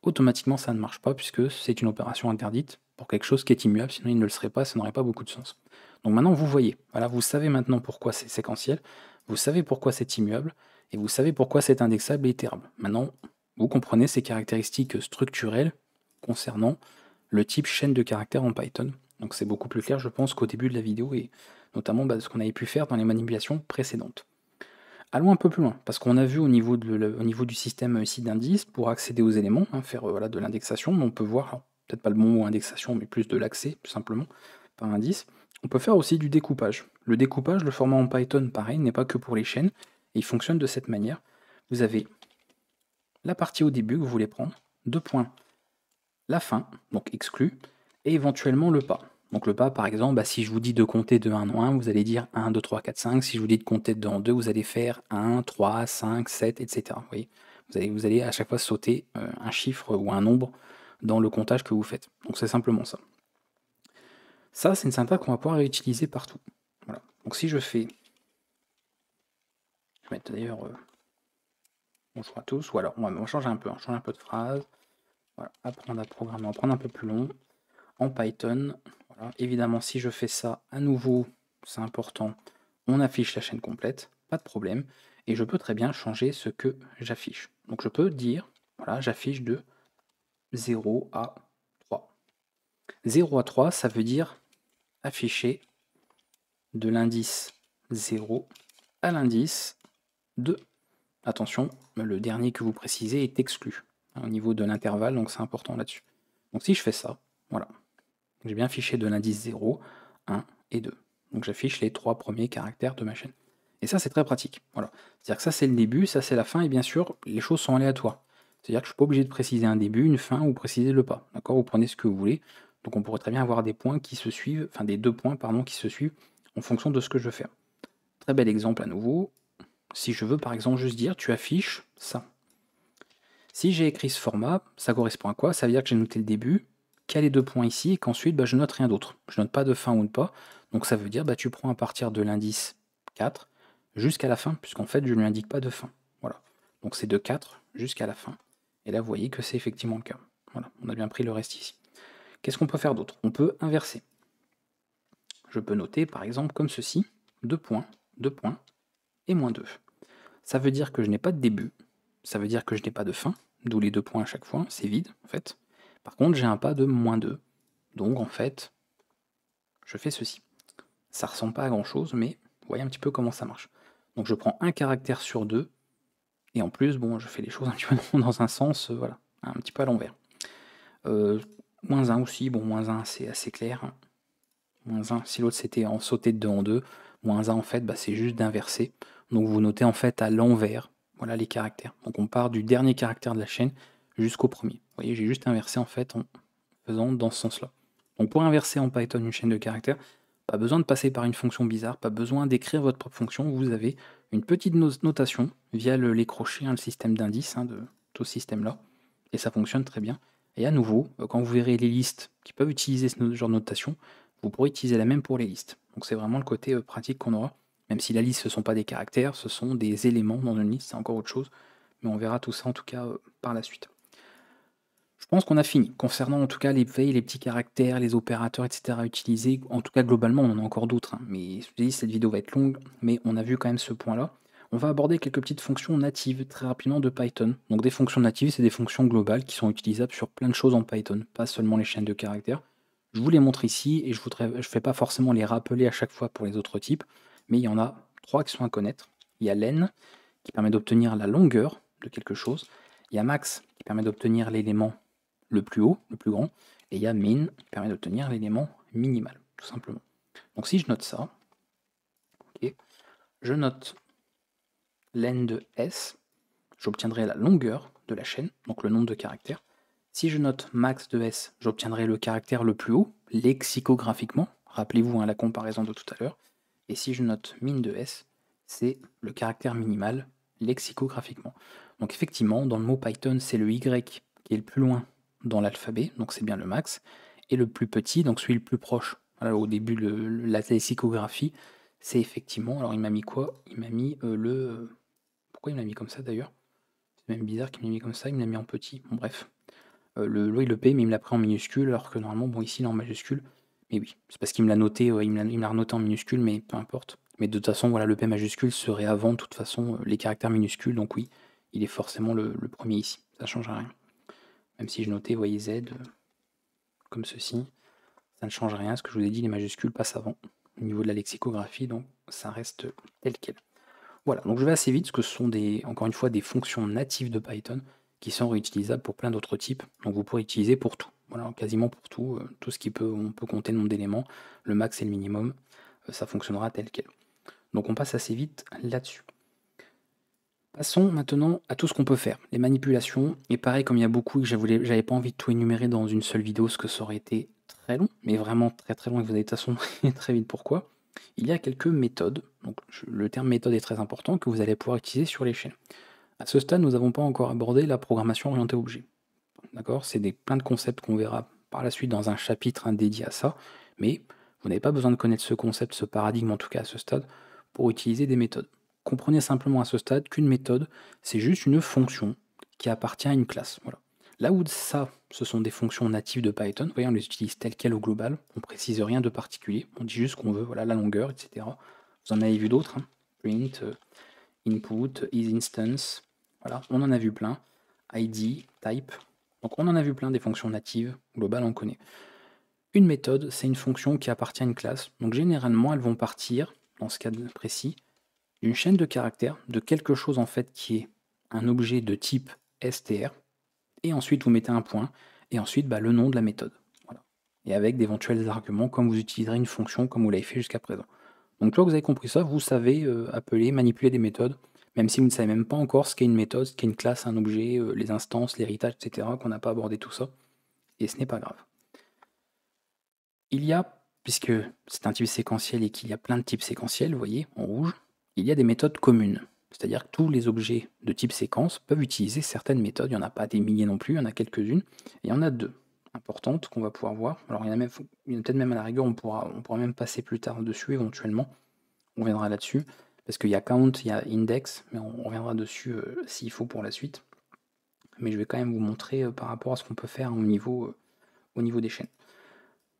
automatiquement ça ne marche pas, puisque c'est une opération interdite pour quelque chose qui est immuable, sinon il ne le serait pas, ça n'aurait pas beaucoup de sens. Donc maintenant, vous voyez, voilà, vous savez maintenant pourquoi c'est séquentiel, vous savez pourquoi c'est immuable, et vous savez pourquoi c'est indexable et itérable. Maintenant, vous comprenez ces caractéristiques structurelles concernant le type chaîne de caractères en Python. Donc c'est beaucoup plus clair, je pense, qu'au début de la vidéo, et notamment ce qu'on avait pu faire dans les manipulations précédentes. Allons un peu plus loin, parce qu'on a vu au niveau, au niveau du système ici d'indice, pour accéder aux éléments, faire voilà, de l'indexation, on peut voir, peut-être pas le bon mot indexation, mais plus de l'accès, tout simplement, par indice. On peut faire aussi du découpage. Le découpage, le format en Python, pareil, n'est pas que pour les chaînes, et il fonctionne de cette manière. Vous avez la partie au début que vous voulez prendre, 2 points, la fin, donc exclu, et éventuellement le pas. Donc le pas, par exemple, si je vous dis de compter de 1 en 1, vous allez dire 1, 2, 3, 4, 5. Si je vous dis de compter de 2 en 2, vous allez faire 1, 3, 5, 7, etc. Vous voyez, vous allez à chaque fois sauter un chiffre ou un nombre dans le comptage que vous faites. Donc c'est simplement ça. Ça, c'est une syntaxe qu'on va pouvoir réutiliser partout. Voilà. Donc si je fais... Je vais mettre d'ailleurs... bonjour à tous. Ou alors, on va changer un peu de phrase. Voilà. Apprendre à programmer, on va prendre un peu plus long. En Python, voilà. Évidemment, si je fais ça à nouveau, c'est important, on affiche la chaîne complète, pas de problème, et je peux très bien changer ce que j'affiche. Donc je peux dire, voilà, j'affiche de 0 à 3. 0 à 3, ça veut dire afficher de l'indice 0 à l'indice 2. Attention, le dernier que vous précisez est exclu au niveau de l'intervalle, donc c'est important là-dessus. Donc si je fais ça, voilà, j'ai bien affiché de l'indice 0, 1 et 2. Donc j'affiche les 3 premiers caractères de ma chaîne. Et ça, c'est très pratique. Voilà. C'est-à-dire que ça, c'est le début, ça, c'est la fin, et bien sûr, les choses sont aléatoires. C'est-à-dire que je ne suis pas obligé de préciser un début, une fin, ou préciser le pas. D'accord? Vous prenez ce que vous voulez. Donc on pourrait très bien avoir des points qui se suivent, enfin des 2 points, pardon, qui se suivent en fonction de ce que je veux faire. Très bel exemple à nouveau. Si je veux, par exemple, juste dire, tu affiches ça. Si j'ai écrit ce format, ça correspond à quoi? Ça veut dire que j'ai noté le début, qu'il y a les 2 points ici, et qu'ensuite, je note rien d'autre. Je note pas de fin ou de pas. Donc ça veut dire, tu prends à partir de l'indice 4 jusqu'à la fin, puisqu'en fait, je ne lui indique pas de fin. Voilà. Donc c'est de 4 jusqu'à la fin. Et là, vous voyez que c'est effectivement le cas. Voilà, on a bien pris le reste ici. Qu'est-ce qu'on peut faire d'autre? On peut inverser. Je peux noter, par exemple, comme ceci, 2 points et moins 2. Ça veut dire que je n'ai pas de début, ça veut dire que je n'ai pas de fin, d'où les 2 points à chaque fois, c'est vide en fait. Par contre, j'ai un pas de moins 2, donc en fait, je fais ceci. Ça ressemble pas à grand chose, mais vous voyez un petit peu comment ça marche. Donc je prends un caractère sur 2, et en plus, je fais les choses un petit peu dans un sens, voilà, un petit peu à l'envers. Moins 1 aussi, moins 1 c'est assez clair. Hein. Moins 1, si l'autre c'était en sauter de 2 en 2, moins 1 en fait, c'est juste d'inverser. Donc vous notez en fait à l'envers, voilà les caractères. Donc on part du dernier caractère de la chaîne jusqu'au premier. Vous voyez, j'ai juste inversé en fait en faisant dans ce sens-là. Donc pour inverser en Python une chaîne de caractères, pas besoin de passer par une fonction bizarre, pas besoin d'écrire votre propre fonction, vous avez une petite notation via les crochets, le système d'indices de tout ce système-là, et ça fonctionne très bien. Et à nouveau, quand vous verrez les listes qui peuvent utiliser ce genre de notation, vous pourrez utiliser la même pour les listes. Donc c'est vraiment le côté pratique qu'on aura, même si la liste ce ne sont pas des caractères, ce sont des éléments dans une liste, c'est encore autre chose, mais on verra tout ça en tout cas par la suite. Je pense qu'on a fini, concernant en tout cas les veilles, les petits caractères, les opérateurs, etc. à utiliser, en tout cas globalement on en a encore d'autres, mais je vous dis cette vidéo va être longue, mais on a vu quand même ce point-là. On va aborder quelques petites fonctions natives très rapidement de Python. Donc des fonctions natives, c'est des fonctions globales qui sont utilisables sur plein de choses en Python, pas seulement les chaînes de caractères. Je vous les montre ici et je ne fais pas forcément les rappeler à chaque fois pour les autres types, mais il y en a 3 qui sont à connaître. Il y a len qui permet d'obtenir la longueur de quelque chose. Il y a max qui permet d'obtenir l'élément le plus haut, le plus grand. Et il y a min qui permet d'obtenir l'élément minimal, tout simplement. Donc si je note ça, okay, je note len de s, j'obtiendrai la longueur de la chaîne, donc le nombre de caractères. Si je note max de s, j'obtiendrai le caractère le plus haut, lexicographiquement. Rappelez-vous la comparaison de tout à l'heure. Et si je note min de s, c'est le caractère minimal, lexicographiquement. Donc effectivement, dans le mot Python, c'est le y qui est le plus loin dans l'alphabet, donc c'est bien le max, et le plus petit, donc celui le plus proche. Voilà, au début, la lexicographie, c'est effectivement, alors il m'a mis quoi? Il m'a mis pourquoi il m'a mis comme ça d'ailleurs? C'est même bizarre qu'il m'ait mis comme ça, il me l'a mis en petit, bon bref. Le P, mais il me l'a pris en minuscule, alors que normalement, ici il est en majuscule. Mais oui, c'est parce qu'il me l'a noté, il me l'a renoté en minuscule, mais peu importe. Mais de toute façon, voilà, le P majuscule serait avant, de toute façon, les caractères minuscules, donc oui, il est forcément le premier ici, ça ne change rien. Même si je notais, vous voyez, Z, comme ceci. Ça ne change rien, ce que je vous ai dit, les majuscules passent avant au niveau de la lexicographie, donc ça reste tel quel. Voilà, donc je vais assez vite, parce que ce sont encore une fois des fonctions natives de Python qui sont réutilisables pour plein d'autres types, donc vous pourrez utiliser pour tout, voilà, quasiment pour tout, tout ce on peut compter le nombre d'éléments, le max et le minimum, ça fonctionnera tel quel. Donc on passe assez vite là-dessus. Passons maintenant à tout ce qu'on peut faire, les manipulations, et pareil comme il y a beaucoup et que j'avais pas envie de tout énumérer dans une seule vidéo, parce que ça aurait été très long, mais vraiment très très long, et vous allez de toute façon très vite pourquoi. Il y a quelques méthodes, donc le terme méthode est très important, que vous allez pouvoir utiliser sur les chaînes. À ce stade, nous n'avons pas encore abordé la programmation orientée objet. D'accord? C'est plein de concepts qu'on verra par la suite dans un chapitre dédié à ça, mais vous n'avez pas besoin de connaître ce concept, ce paradigme en tout cas à ce stade, pour utiliser des méthodes. Comprenez simplement à ce stade qu'une méthode, c'est juste une fonction qui appartient à une classe. Voilà. Là où ça, ce sont des fonctions natives de Python, vous voyez, on les utilise telles quelles au global, on ne précise rien de particulier, on dit juste qu'on veut, voilà, la longueur, etc. Vous en avez vu d'autres, hein. Print, input, isInstance, voilà, on en a vu plein, id, type, donc on en a vu plein des fonctions natives, globales on connaît. Une méthode, c'est une fonction qui appartient à une classe, donc généralement elles vont partir, dans ce cas précis, d'une chaîne de caractères, de quelque chose en fait qui est un objet de type str, et ensuite vous mettez un point, et ensuite le nom de la méthode. Voilà. Et avec d'éventuels arguments, comme vous utiliserez une fonction, comme vous l'avez fait jusqu'à présent. Donc une fois que vous avez compris ça, vous savez appeler, manipuler des méthodes, même si vous ne savez même pas encore ce qu'est une méthode, ce qu'est une classe, un objet, les instances, l'héritage, etc., qu'on n'a pas abordé tout ça, et ce n'est pas grave. Il y a, puisque c'est un type séquentiel et qu'il y a plein de types séquentiels, vous voyez, en rouge, il y a des méthodes communes. C'est-à-dire que tous les objets de type séquence peuvent utiliser certaines méthodes. Il n'y en a pas des milliers non plus, il y en a quelques-unes. Et il y en a deux importantes qu'on va pouvoir voir. Alors il y en a peut-être même à la rigueur, on pourra même passer plus tard dessus éventuellement. On reviendra là-dessus. Parce qu'il y a count, il y a index, mais on reviendra dessus s'il faut pour la suite. Mais je vais quand même vous montrer par rapport à ce qu'on peut faire au niveau des chaînes.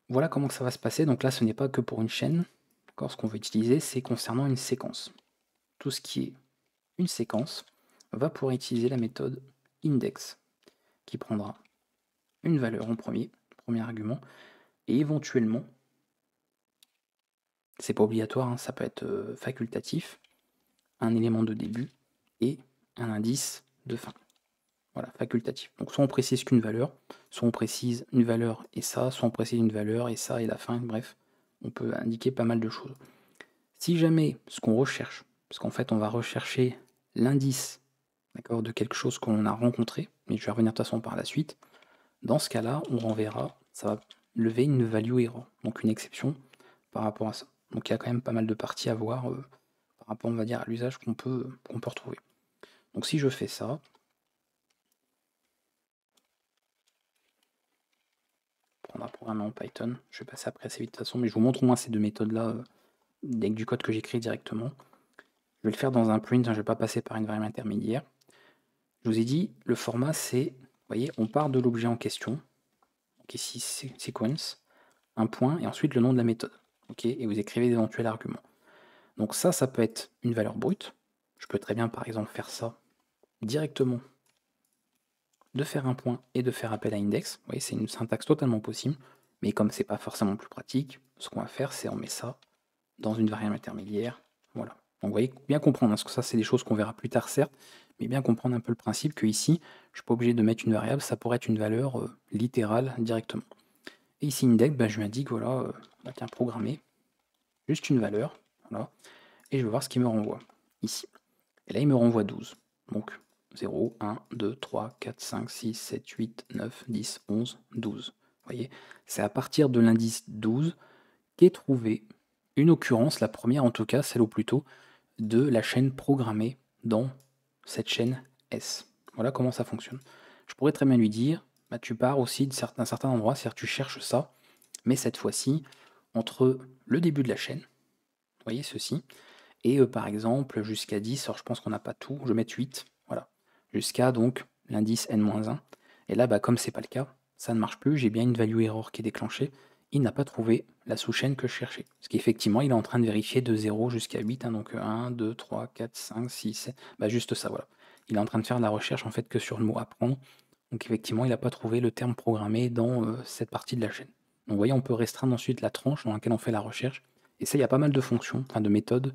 Voilà comment ça va se passer. Donc là, ce n'est pas que pour une chaîne. Ce qu'on va utiliser, c'est concernant une séquence. Tout ce qui est une séquence va pouvoir utiliser la méthode index, qui prendra une valeur en premier argument, et éventuellement, c'est pas obligatoire, hein, ça peut être facultatif, un élément de début et un indice de fin. Voilà, facultatif. Donc soit on précise qu'une valeur, soit on précise une valeur et ça, soit on précise une valeur et ça et la fin, bref, on peut indiquer pas mal de choses. Si jamais ce qu'on recherche, parce qu'en fait on va rechercher l'indice de quelque chose qu'on a rencontré, mais je vais revenir de toute façon par la suite, dans ce cas-là, on renverra, ça va lever une value error, donc une exception par rapport à ça. Donc il y a quand même pas mal de parties à voir par rapport, on va dire, à l'usage qu'on peut retrouver. Donc si je fais ça, prendre un programme en Python, je vais passer après assez vite de toute façon, mais je vous montre au moins ces deux méthodes-là avec du code que j'écris directement. Je vais le faire dans un print, je ne vais pas passer par une variable intermédiaire. Je vous ai dit, le format c'est, vous voyez, on part de l'objet en question, donc ici sequence, un point, et ensuite le nom de la méthode. Et vous écrivez d'éventuels arguments. Donc ça peut être une valeur brute. Je peux très bien par exemple faire ça directement, de faire un point et de faire appel à index. Vous voyez, c'est une syntaxe totalement possible, mais comme c'est pas forcément plus pratique, ce qu'on va faire c'est on met ça dans une variable intermédiaire. Voilà. Donc vous voyez, bien comprendre, parce que ça c'est des choses qu'on verra plus tard certes, mais bien comprendre un peu le principe que ici, je suis pas obligé de mettre une variable, ça pourrait être une valeur littérale directement. Et ici index, je lui indique, voilà, tiens, programmer, juste une valeur, voilà, et je vais voir ce qu'il me renvoie, ici. Et là il me renvoie 12. Donc 0, 1, 2, 3, 4, 5, 6, 7, 8, 9, 10, 11, 12. Vous voyez, c'est à partir de l'indice 12 qu'est trouvée une occurrence, la première en tout cas, celle au plus tôt, de la chaîne programmée dans cette chaîne S. Voilà comment ça fonctionne. Je pourrais très bien lui dire, tu pars aussi d'un certain endroit, c'est-à-dire tu cherches ça, mais cette fois-ci, entre le début de la chaîne, vous voyez ceci, et par exemple jusqu'à 10, alors je pense qu'on n'a pas tout, je vais mettre 8, voilà, jusqu'à donc l'indice n-1, et là comme c'est pas le cas, ça ne marche plus, j'ai bien une value error qui est déclenchée, il n'a pas trouvé la sous-chaîne que je cherchais. Parce qu'effectivement, il est en train de vérifier de 0 jusqu'à 8, donc 1, 2, 3, 4, 5, 6, 7, juste ça, voilà. Il est en train de faire la recherche en fait que sur le mot apprendre, Donc effectivement, il n'a pas trouvé le terme programmé dans cette partie de la chaîne. Donc vous voyez, on peut restreindre ensuite la tranche dans laquelle on fait la recherche. Et ça, il y a pas mal de fonctions, enfin de méthodes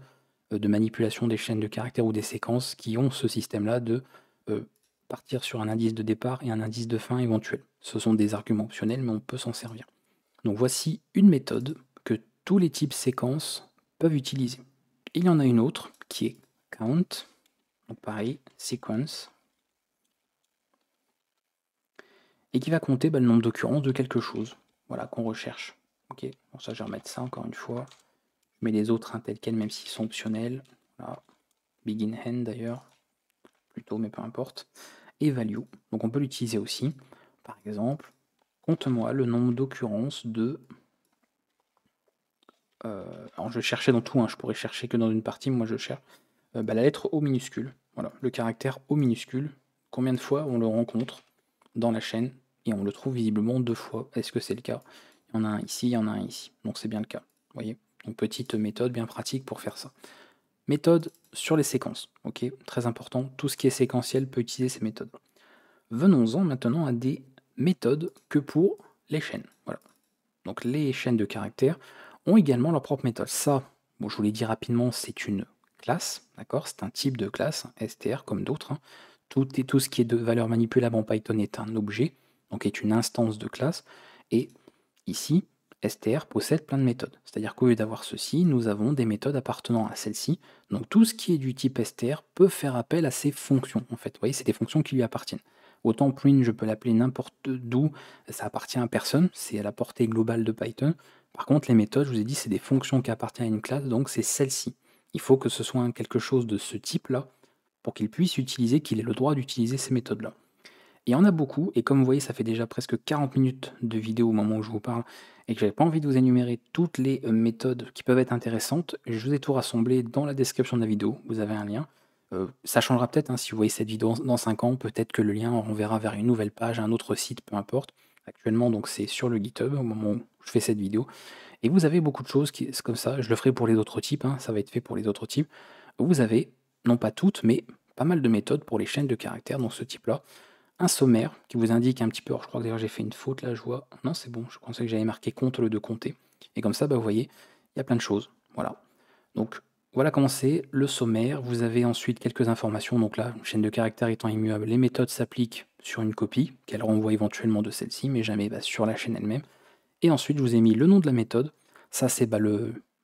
de manipulation des chaînes de caractères ou des séquences qui ont ce système-là de euh, partir sur un indice de départ et un indice de fin éventuel. Ce sont des arguments optionnels, mais on peut s'en servir. Donc voici une méthode que tous les types séquences peuvent utiliser. Il y en a une autre qui est count, donc pareil, sequence, et qui va compter le nombre d'occurrences de quelque chose, voilà, qu'on recherche. Ok, bon ça je vais remettre ça encore une fois. Je mets les autres tels quels, même s'ils sont optionnels. Voilà. Begin end d'ailleurs, plutôt, mais peu importe. Et value, donc on peut l'utiliser aussi. Par exemple, compte-moi le nombre d'occurrences de... alors je cherchais dans tout, hein, je pourrais chercher que dans une partie, moi je cherche la lettre O minuscule. Voilà, le caractère O minuscule. Combien de fois on le rencontre dans la chaîne et on le trouve visiblement 2 fois. Est-ce que c'est le cas? Il y en a un ici, il y en a un ici. Donc c'est bien le cas. Vous voyez? Donc petite méthode bien pratique pour faire ça. Méthode sur les séquences. Ok, très important. Tout ce qui est séquentiel peut utiliser ces méthodes. Venons-en maintenant à des méthodes que pour les chaînes. Voilà. Donc les chaînes de caractères ont également leur propre méthode. Ça, bon, je vous l'ai dit rapidement, c'est une classe, d'accord? C'est un type de classe, str comme d'autres, hein. Tout ce qui est de valeur manipulable en Python est un objet, donc est une instance de classe. Et ici, str possède plein de méthodes. C'est-à-dire qu'au lieu d'avoir ceci, nous avons des méthodes appartenant à celle-ci. Donc tout ce qui est du type str peut faire appel à ces fonctions. En fait, vous voyez, c'est des fonctions qui lui appartiennent. Autant print, je peux l'appeler n'importe d'où, ça appartient à personne, c'est à la portée globale de Python. Par contre, les méthodes, je vous ai dit, c'est des fonctions qui appartiennent à une classe, donc c'est celle-ci. Il faut que ce soit quelque chose de ce type-là pour qu'il puisse utiliser, qu'il ait le droit d'utiliser ces méthodes-là. Il y en a beaucoup, et comme vous voyez, ça fait déjà presque 40 minutes de vidéo au moment où je vous parle, et que j'avais pas envie de vous énumérer toutes les méthodes qui peuvent être intéressantes. Je vous ai tout rassemblé dans la description de la vidéo, vous avez un lien. Ça changera peut-être, hein, si vous voyez cette vidéo dans 5 ans, peut-être que le lien renverra vers une nouvelle page, un autre site, peu importe. Actuellement, donc c'est sur le GitHub au moment où je fais cette vidéo. Et vous avez beaucoup de choses qui, c'est comme ça, je le ferai pour les autres types, hein, ça va être fait pour les autres types. Vous avez, non pas toutes, mais pas mal de méthodes pour les chaînes de caractères dans ce type-là. Un sommaire qui vous indique un petit peu, alors je crois que d'ailleurs j'ai fait une faute là, je vois, non c'est bon, je pensais que j'avais marqué compte au lieu de compter. Et comme ça, vous voyez, il y a plein de choses, voilà. Donc voilà comment c'est, le sommaire, vous avez ensuite quelques informations, donc là, une chaîne de caractères étant immuable, les méthodes s'appliquent sur une copie, qu'elle renvoie éventuellement de celle-ci, mais jamais sur la chaîne elle-même. Et ensuite, je vous ai mis le nom de la méthode, ça c'est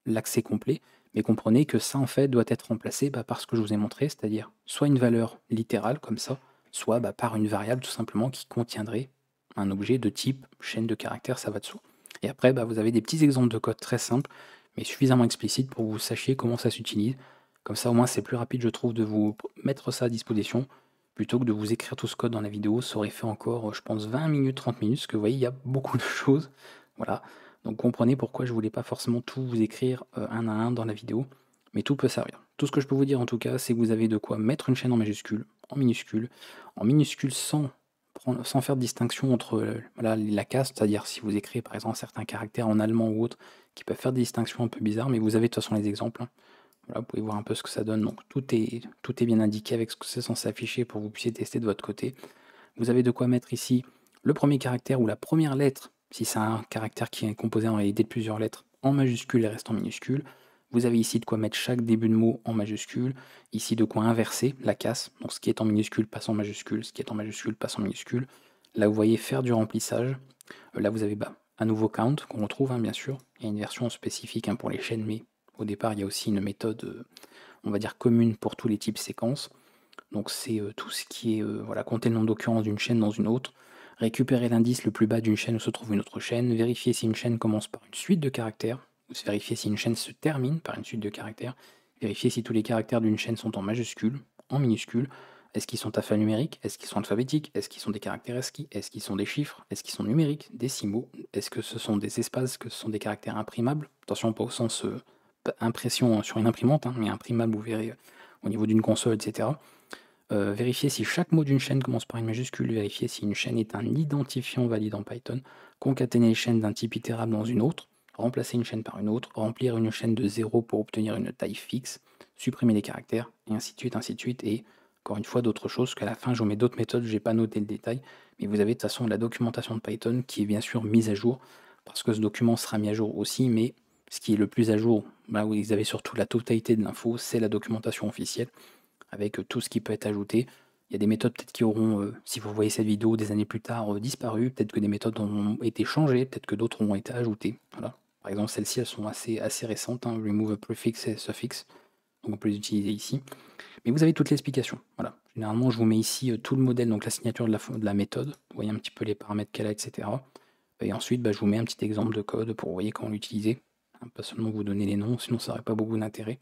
l'accès complet, mais comprenez que ça en fait doit être remplacé par ce que je vous ai montré, c'est-à-dire soit une valeur littérale comme ça, soit par une variable tout simplement qui contiendrait un objet de type chaîne de caractères, ça va de soi. Et après, vous avez des petits exemples de code très simples, mais suffisamment explicites pour que vous sachiez comment ça s'utilise. Comme ça, au moins, c'est plus rapide, je trouve, de vous mettre ça à disposition, plutôt que de vous écrire tout ce code dans la vidéo. Ça aurait fait encore, je pense, 20 minutes, 30 minutes, parce que vous voyez, il y a beaucoup de choses. Voilà. Donc comprenez pourquoi je voulais pas forcément tout vous écrire un à un dans la vidéo, mais tout peut servir. Tout ce que je peux vous dire en tout cas, c'est que vous avez de quoi mettre une chaîne en majuscule, en minuscule sans faire de distinction entre la caste, c'est-à-dire si vous écrivez par exemple certains caractères en allemand ou autre, qui peuvent faire des distinctions un peu bizarres, mais vous avez de toute façon les exemples, hein. Voilà, vous pouvez voir un peu ce que ça donne. Donc tout est bien indiqué avec ce que c'est censé afficher pour que vous puissiez tester de votre côté. Vous avez de quoi mettre ici le premier caractère ou la première lettre, si c'est un caractère qui est composé en réalité de plusieurs lettres, en majuscule et reste en minuscule. Vous avez ici de quoi mettre chaque début de mot en majuscule, ici de quoi inverser la casse, donc ce qui est en minuscule passe en majuscule, ce qui est en majuscule passe en minuscule. Là vous voyez faire du remplissage, là vous avez un nouveau count qu'on retrouve, hein, bien sûr, il y a une version spécifique, hein, pour les chaînes, mais au départ il y a aussi une méthode, on va dire commune pour tous les types séquences. Donc c'est tout ce qui est compter le nombre d'occurrences d'une chaîne dans une autre, récupérer l'indice le plus bas d'une chaîne où se trouve une autre chaîne, vérifier si une chaîne commence par une suite de caractères, ou vérifier si une chaîne se termine par une suite de caractères, vérifier si tous les caractères d'une chaîne sont en majuscule, en minuscule, est-ce qu'ils sont alphanumériques, est-ce qu'ils sont alphabétiques, est-ce qu'ils sont des caractères ASCII, est-ce qu'ils sont des chiffres, est-ce qu'ils sont numériques, décimaux, est-ce que ce sont des espaces, est-ce que ce sont des caractères imprimables, attention pas au sens impression sur une imprimante, hein, mais imprimable vous verrez au niveau d'une console, etc. Vérifier si chaque mot d'une chaîne commence par une majuscule, vérifier si une chaîne est un identifiant valide en Python, concaténer les chaînes d'un type itérable dans une autre, remplacer une chaîne par une autre, remplir une chaîne de 0 pour obtenir une taille fixe, supprimer les caractères, et ainsi de suite, et encore une fois, d'autres choses, qu'à la fin, je vous mets d'autres méthodes, j'ai pas noté le détail, mais vous avez de toute façon la documentation de Python qui est bien sûr mise à jour, parce que ce document sera mis à jour aussi, mais ce qui est le plus à jour, là où vous avez surtout la totalité de l'info, c'est la documentation officielle, avec tout ce qui peut être ajouté. Il y a des méthodes peut-être qui auront, si vous voyez cette vidéo des années plus tard, disparu, peut-être que des méthodes ont été changées, peut-être que d'autres ont été ajoutées. Voilà. Par exemple, celles-ci, elles sont assez récentes, hein, remove a prefix et suffix, donc on peut les utiliser ici. Mais vous avez toute l'explication. Voilà. Généralement, je vous mets ici tout le modèle, donc la signature de la méthode, vous voyez un petit peu les paramètres qu'elle a, etc. Et ensuite, je vous mets un petit exemple de code pour vous voyez comment l'utiliser. Hein, pas seulement vous donner les noms, sinon ça n'aurait pas beaucoup d'intérêt.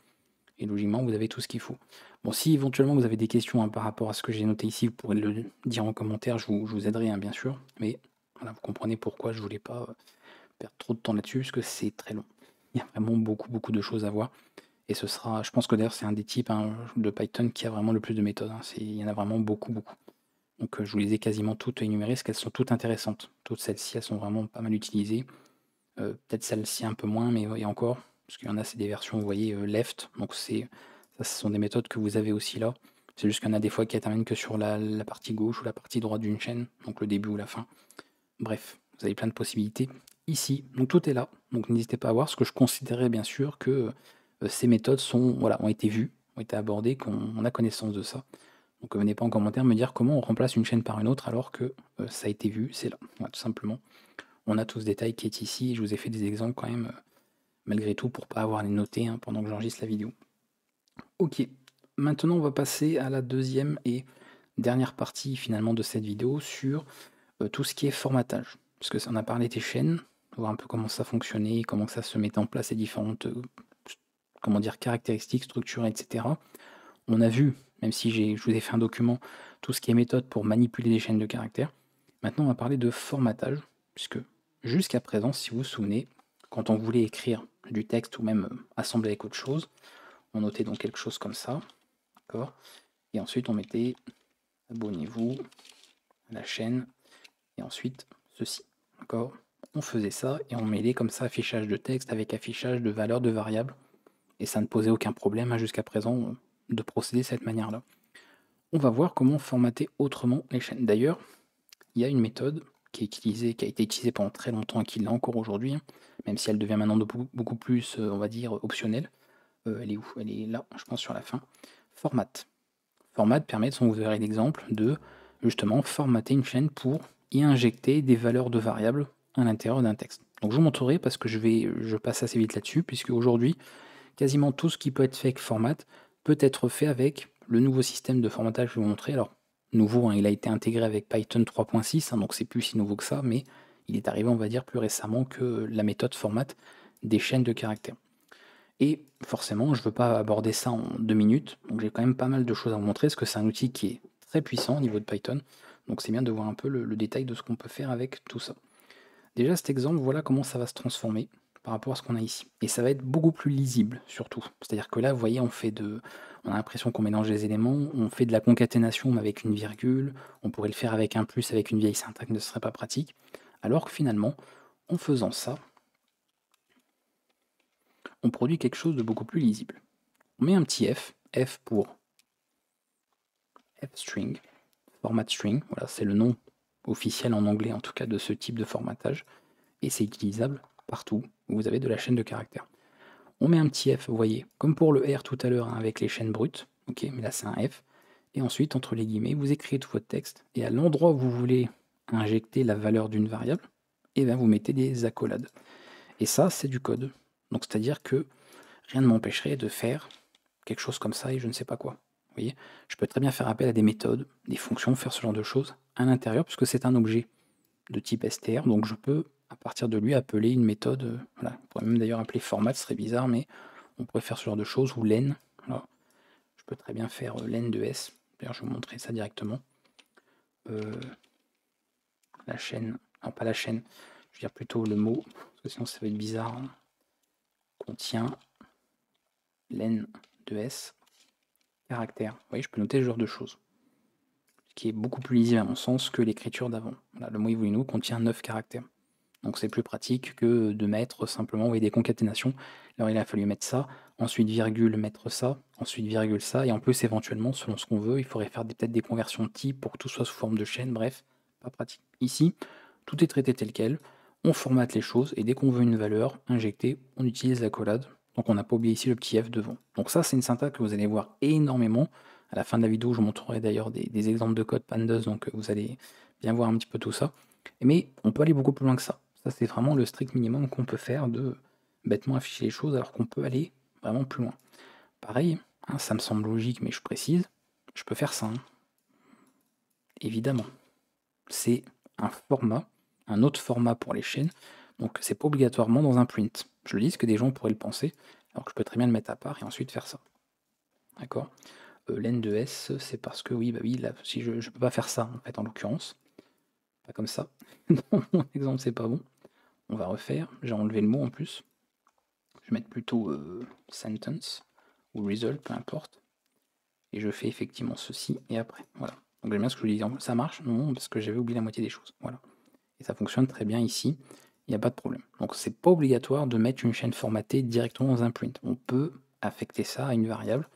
Et logiquement, vous avez tout ce qu'il faut. Bon, si éventuellement vous avez des questions par rapport à ce que j'ai noté ici, vous pourrez le dire en commentaire, je vous aiderai, hein, bien sûr. Mais voilà, vous comprenez pourquoi je voulais pas perdre trop de temps là-dessus, parce que c'est très long. Il y a vraiment beaucoup de choses à voir. Et ce sera, je pense que d'ailleurs c'est un des types de Python qui a vraiment le plus de méthodes. Hein. Il y en a vraiment beaucoup. Donc je vous les ai quasiment toutes énumérées, parce qu'elles sont toutes intéressantes. Toutes celles-ci, elles sont vraiment pas mal utilisées. Peut-être celle-ci un peu moins, mais et encore, parce qu'il y en a, c'est des versions, vous voyez, left. Donc ça, ce sont des méthodes que vous avez aussi là. C'est juste qu'il y en a des fois qui interviennent que sur la partie gauche ou la partie droite d'une chaîne, donc le début ou la fin. Bref, vous avez plein de possibilités ici. Donc tout est là. Donc n'hésitez pas à voir, ce que je considérais bien sûr que ces méthodes ont été vues, ont été abordées, qu'on a connaissance de ça. Donc venez pas en commentaire me dire comment on remplace une chaîne par une autre alors que ça a été vu, c'est là, voilà, tout simplement. On a tout ce détail qui est ici, et je vous ai fait des exemples quand même, malgré tout, pour pas avoir à les noter pendant que j'enregistre la vidéo. Ok, maintenant on va passer à la deuxième et dernière partie finalement de cette vidéo sur tout ce qui est formatage. Parce que ça, on a parlé des chaînes, voir un peu comment ça fonctionnait, comment ça se mettait en place, les différentes comment dire, caractéristiques, structures, etc. On a vu, même si je vous ai fait un document, tout ce qui est méthode pour manipuler les chaînes de caractères. Maintenant, on va parler de formatage, puisque jusqu'à présent, si vous vous souvenez, quand on voulait écrire du texte ou même assembler avec autre chose, on notait donc quelque chose comme ça, d'accord. Et ensuite, on mettait abonnez-vous à la chaîne, et ensuite ceci, d'accord. On faisait ça et on mêlait comme ça affichage de texte avec affichage de valeurs de variables, et ça ne posait aucun problème jusqu'à présent de procéder de cette manière-là. On va voir comment formater autrement les chaînes. D'ailleurs, il y a une méthode qui a été utilisée pendant très longtemps et qui l'est encore aujourd'hui, même si elle devient maintenant beaucoup plus, on va dire, optionnelle. Elle est où? Elle est là, je pense, sur la fin. Format. Format permet, vous verrez l'exemple, de justement formater une chaîne pour y injecter des valeurs de variables à l'intérieur d'un texte. Donc je vous montrerai parce que je passe assez vite là-dessus, puisque aujourd'hui, quasiment tout ce qui peut être fait avec format peut être fait avec le nouveau système de formatage que je vais vous montrer. Alors, nouveau, hein, il a été intégré avec Python 3.6, hein, donc c'est plus si nouveau que ça, mais il est arrivé, on va dire, plus récemment que la méthode format des chaînes de caractères. Et forcément, je ne veux pas aborder ça en 2 minutes, donc j'ai quand même pas mal de choses à vous montrer, parce que c'est un outil qui est très puissant au niveau de Python, donc c'est bien de voir un peu le détail de ce qu'on peut faire avec tout ça. Déjà, cet exemple, voilà comment ça va se transformer par rapport à ce qu'on a ici. Et ça va être beaucoup plus lisible, surtout. C'est-à-dire que là, vous voyez, on a l'impression qu'on mélange les éléments, on fait de la concaténation mais avec une virgule, on pourrait le faire avec un plus, avec une vieille syntaxe, ne serait pas pratique. Alors que finalement, en faisant ça, on produit quelque chose de beaucoup plus lisible. On met un petit F, F pour F-string, format string, voilà, c'est le nom officiel en anglais en tout cas de ce type de formatage, et c'est utilisable partout où vous avez de la chaîne de caractères. On met un petit F, vous voyez, comme pour le R tout à l'heure, hein, avec les chaînes brutes, ok, mais là c'est un F, et ensuite, entre les guillemets, vous écrivez tout votre texte, et à l'endroit où vous voulez injecter la valeur d'une variable, et bien vous mettez des accolades. Et ça, c'est du code. Donc c'est-à-dire que rien ne m'empêcherait de faire quelque chose comme ça et je ne sais pas quoi. Vous voyez, je peux très bien faire appel à des méthodes, des fonctions, faire ce genre de choses à l'intérieur, puisque c'est un objet de type str, donc je peux à partir de lui appeler une méthode, voilà, on pourrait même d'ailleurs appeler format, ce serait bizarre, mais on pourrait faire ce genre de choses, ou len, voilà. Je peux très bien faire len de s, d'ailleurs je vais vous montrer ça directement. La chaîne, non pas la chaîne, je veux dire plutôt le mot, parce que sinon ça va être bizarre, hein. Contient len de s, caractère, vous voyez, je peux noter ce genre de choses, ce qui est beaucoup plus lisible à mon sens que l'écriture d'avant. Voilà, le mot nous contient 9 caractères. Donc c'est plus pratique que de mettre simplement, vous voyez, des concaténations. Alors il a fallu mettre ça, ensuite virgule, mettre ça, ensuite virgule ça, et en plus éventuellement, selon ce qu'on veut, il faudrait faire peut-être des conversions de type pour que tout soit sous forme de chaîne, bref, pas pratique. Ici, tout est traité tel quel, on formate les choses, et dès qu'on veut une valeur injectée, on utilise l'accolade. Donc on n'a pas oublié ici le petit f devant. Donc ça, c'est une syntaxe que vous allez voir énormément. À la fin de la vidéo, je vous montrerai d'ailleurs des exemples de code pandas, donc vous allez bien voir un petit peu tout ça. Mais on peut aller beaucoup plus loin que ça. Ça, c'est vraiment le strict minimum qu'on peut faire de bêtement afficher les choses, alors qu'on peut aller vraiment plus loin. Pareil, hein, ça me semble logique, mais je précise, je peux faire ça. Hein. Évidemment. C'est un format, un autre format pour les chaînes, donc c'est pas obligatoirement dans un print. Je le dis, ce que des gens pourraient le penser, alors que je peux très bien le mettre à part et ensuite faire ça. D'accord. Len de S, c'est parce que oui, bah oui, là, si je peux pas faire ça en fait en l'occurrence. Pas comme ça. Dans mon exemple, c'est pas bon. On va refaire. J'ai enlevé le mot en plus. Je vais mettre plutôt sentence ou result, peu importe. Et je fais effectivement ceci et après. Voilà. Donc j'aime bien ce que je dis. Ça marche? Non, parce que j'avais oublié la moitié des choses. Voilà. Et ça fonctionne très bien ici. Il n'y a pas de problème. Donc c'est pas obligatoire de mettre une chaîne formatée directement dans un print. On peut affecter ça à une variable.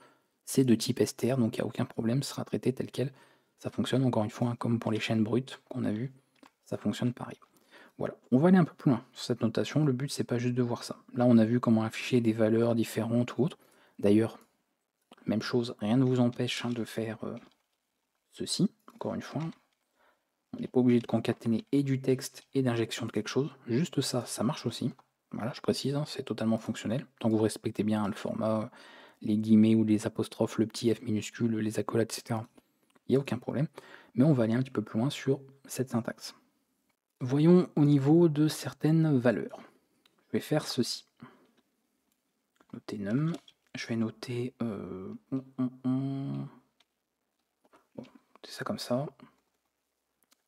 C'est de type str, donc il n'y a aucun problème, ce sera traité tel quel. Ça fonctionne encore une fois, hein, comme pour les chaînes brutes qu'on a vu, ça fonctionne pareil. Voilà, on va aller un peu plus loin sur cette notation. Le but, c'est pas juste de voir ça. Là, on a vu comment afficher des valeurs différentes ou autres. D'ailleurs, même chose, rien ne vous empêche de faire ceci. Encore une fois, on n'est pas obligé de concaténer et du texte et d'injection de quelque chose. Juste ça, ça marche aussi. Voilà, je précise, c'est totalement fonctionnel. Tant que vous respectez bien le format, les guillemets ou les apostrophes, le petit f minuscule, les accolades, etc. Il n'y a aucun problème. Mais on va aller un petit peu plus loin sur cette syntaxe. Voyons au niveau de certaines valeurs. Je vais faire ceci. Noter num. Je vais noter... c'est ça comme ça.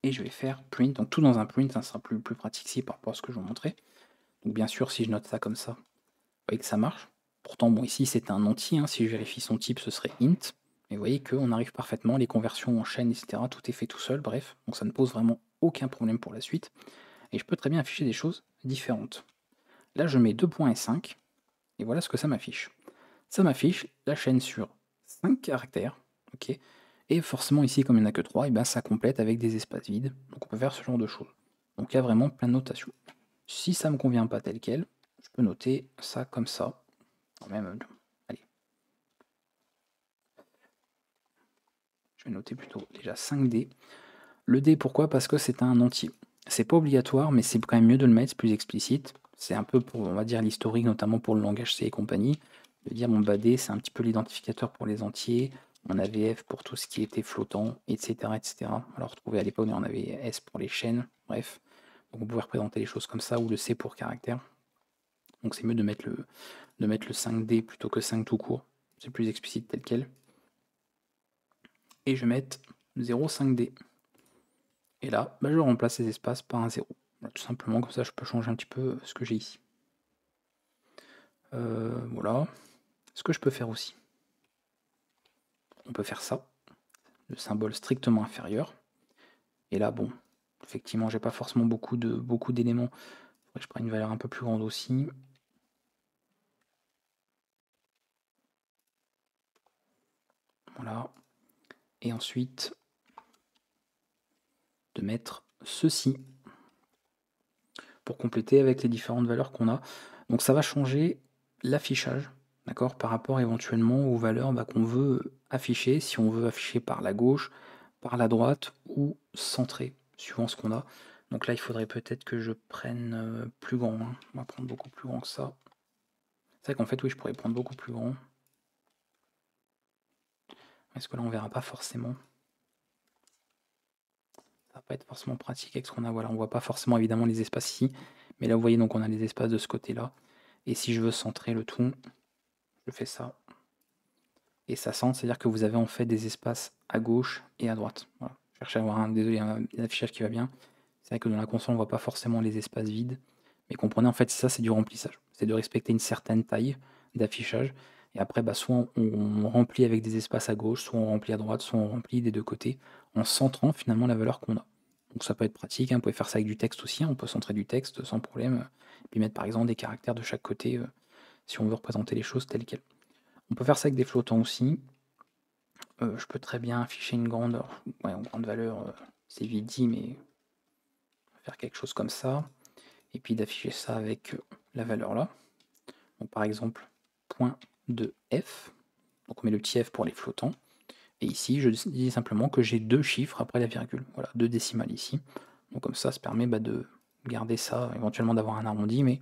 Et je vais faire print. Donc tout dans un print, ça sera plus pratique ici par rapport à ce que je vous montrais. Donc bien sûr, si je note ça comme ça, vous voyez que ça marche. Pourtant, bon, ici c'est un entier. Si je vérifie son type, ce serait int. Et vous voyez qu'on arrive parfaitement, les conversions en chaîne, etc. Tout est fait tout seul, bref. Donc ça ne pose vraiment aucun problème pour la suite. Et je peux très bien afficher des choses différentes. Là, je mets 2.5, et voilà ce que ça m'affiche. Ça m'affiche la chaîne sur 5 caractères, ok. Et forcément ici, comme il n'y en a que 3, et ben ça complète avec des espaces vides. Donc on peut faire ce genre de choses. Donc il y a vraiment plein de notations. Si ça ne me convient pas tel quel, je peux noter ça comme ça. Même, allez. Je vais noter plutôt déjà 5D. Le D, pourquoi? Parce que c'est un entier. C'est pas obligatoire, mais c'est quand même mieux de le mettre, c'est plus explicite. C'est un peu pour, on va dire, l'historique, notamment pour le langage C et compagnie. De dire, bon, bah D, c'est un petit peu l'identificateur pour les entiers. On avait F pour tout ce qui était flottant, etc. etc. Alors, retrouver à l'époque, on avait S pour les chaînes, bref. Donc, on pouvait représenter les choses comme ça, ou le C pour caractère. Donc, c'est mieux de mettre le 5D plutôt que 5 tout court. C'est plus explicite tel quel. Et je vais mettre 0,5D. Et là, je remplace ces espaces par un 0. Tout simplement, comme ça, je peux changer un petit peu ce que j'ai ici. Voilà. Ce que je peux faire aussi, on peut faire ça, le symbole strictement inférieur. Et là, bon, effectivement, j'ai pas forcément beaucoup d'éléments. Il faudrait que je prenne une valeur un peu plus grande aussi. Voilà. Et ensuite, de mettre ceci pour compléter avec les différentes valeurs qu'on a. Donc ça va changer l'affichage, d'accord, par rapport éventuellement aux valeurs qu'on veut afficher, si on veut afficher par la gauche, par la droite ou centré, suivant ce qu'on a. Donc là, il faudrait peut-être que je prenne plus grand. Hein. On va prendre beaucoup plus grand que ça. C'est vrai qu'en fait, oui, je pourrais prendre beaucoup plus grand. Est-ce que là, on verra pas forcément? Ça va pas être forcément pratique avec ce qu'on a. Voilà, on voit pas forcément évidemment les espaces ici. Mais là, vous voyez, donc on a les espaces de ce côté-là. Et si je veux centrer le tout, je fais ça. Et ça centre, c'est-à-dire que vous avez en fait des espaces à gauche et à droite. Voilà. Je cherche à avoir un affichage qui va bien. C'est vrai que dans la console, on ne voit pas forcément les espaces vides. Mais comprenez, en fait, ça, c'est du remplissage. C'est de respecter une certaine taille d'affichage. Et après, soit on remplit avec des espaces à gauche, soit on remplit à droite, soit on remplit des deux côtés, en centrant finalement la valeur qu'on a. Donc ça peut être pratique, hein, vous pouvez faire ça avec du texte aussi, hein, on peut centrer du texte sans problème, et puis mettre par exemple des caractères de chaque côté si on veut représenter les choses telles quelles. On peut faire ça avec des flottants aussi. Je peux très bien afficher une grande, ouais, en grande valeur, c'est vite dit, mais faire quelque chose comme ça, et puis d'afficher ça avec la valeur là. Donc par exemple, point de f, donc on met le petit f pour les flottants, et ici je dis simplement que j'ai 2 chiffres après la virgule, voilà, 2 décimales ici. Donc comme ça permet de garder ça, éventuellement d'avoir un arrondi, mais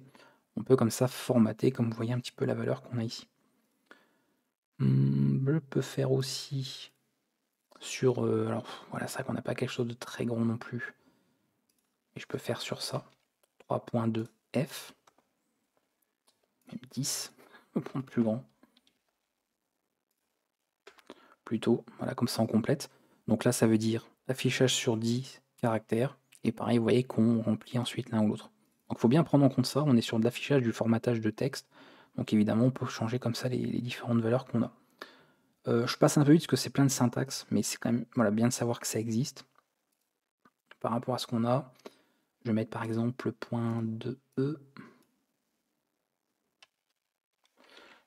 on peut comme ça formater, comme vous voyez un petit peu la valeur qu'on a ici. Je peux faire aussi sur, alors voilà, c'est vrai qu'on n'a pas quelque chose de très grand non plus, mais je peux faire sur ça, 3.2 f, même 10, je vais prendre plus grand, plutôt, voilà, comme ça on complète. Donc là ça veut dire affichage sur 10 caractères, et pareil vous voyez qu'on remplit ensuite l'un ou l'autre. Donc il faut bien prendre en compte ça, on est sur de l'affichage, du formatage de texte, donc évidemment on peut changer comme ça les différentes valeurs qu'on a. Je passe un peu vite parce que c'est plein de syntaxe, mais c'est quand même voilà, bien de savoir que ça existe. Par rapport à ce qu'on a, je vais mettre par exemple point de E,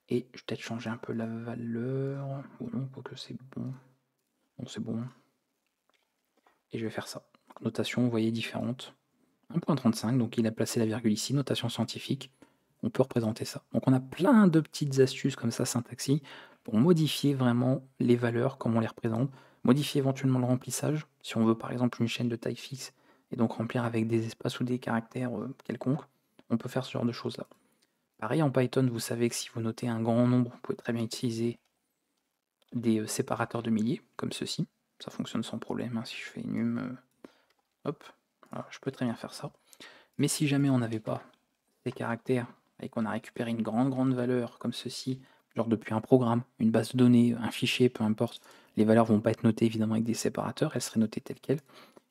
et je vais peut-être changer un peu la valeur, ou non, quoique c'est bon. Bon, c'est bon. Et je vais faire ça. Donc, notation, vous voyez, différente. 1.35, donc il a placé la virgule ici, notation scientifique. On peut représenter ça. Donc on a plein de petites astuces comme ça, syntaxie, pour modifier vraiment les valeurs, comme on les représente. Modifier éventuellement le remplissage, si on veut par exemple une chaîne de taille fixe, et donc remplir avec des espaces ou des caractères quelconques. On peut faire ce genre de choses-là. Pareil en Python, vous savez que si vous notez un grand nombre, vous pouvez très bien utiliser des séparateurs de milliers, comme ceci. Ça fonctionne sans problème, hein. Si je fais num, hop, voilà, je peux très bien faire ça. Mais si jamais on n'avait pas des caractères et qu'on a récupéré une grande valeur comme ceci, genre depuis un programme, une base de données, un fichier, peu importe, les valeurs vont pas être notées évidemment avec des séparateurs, elles seraient notées telles quelles,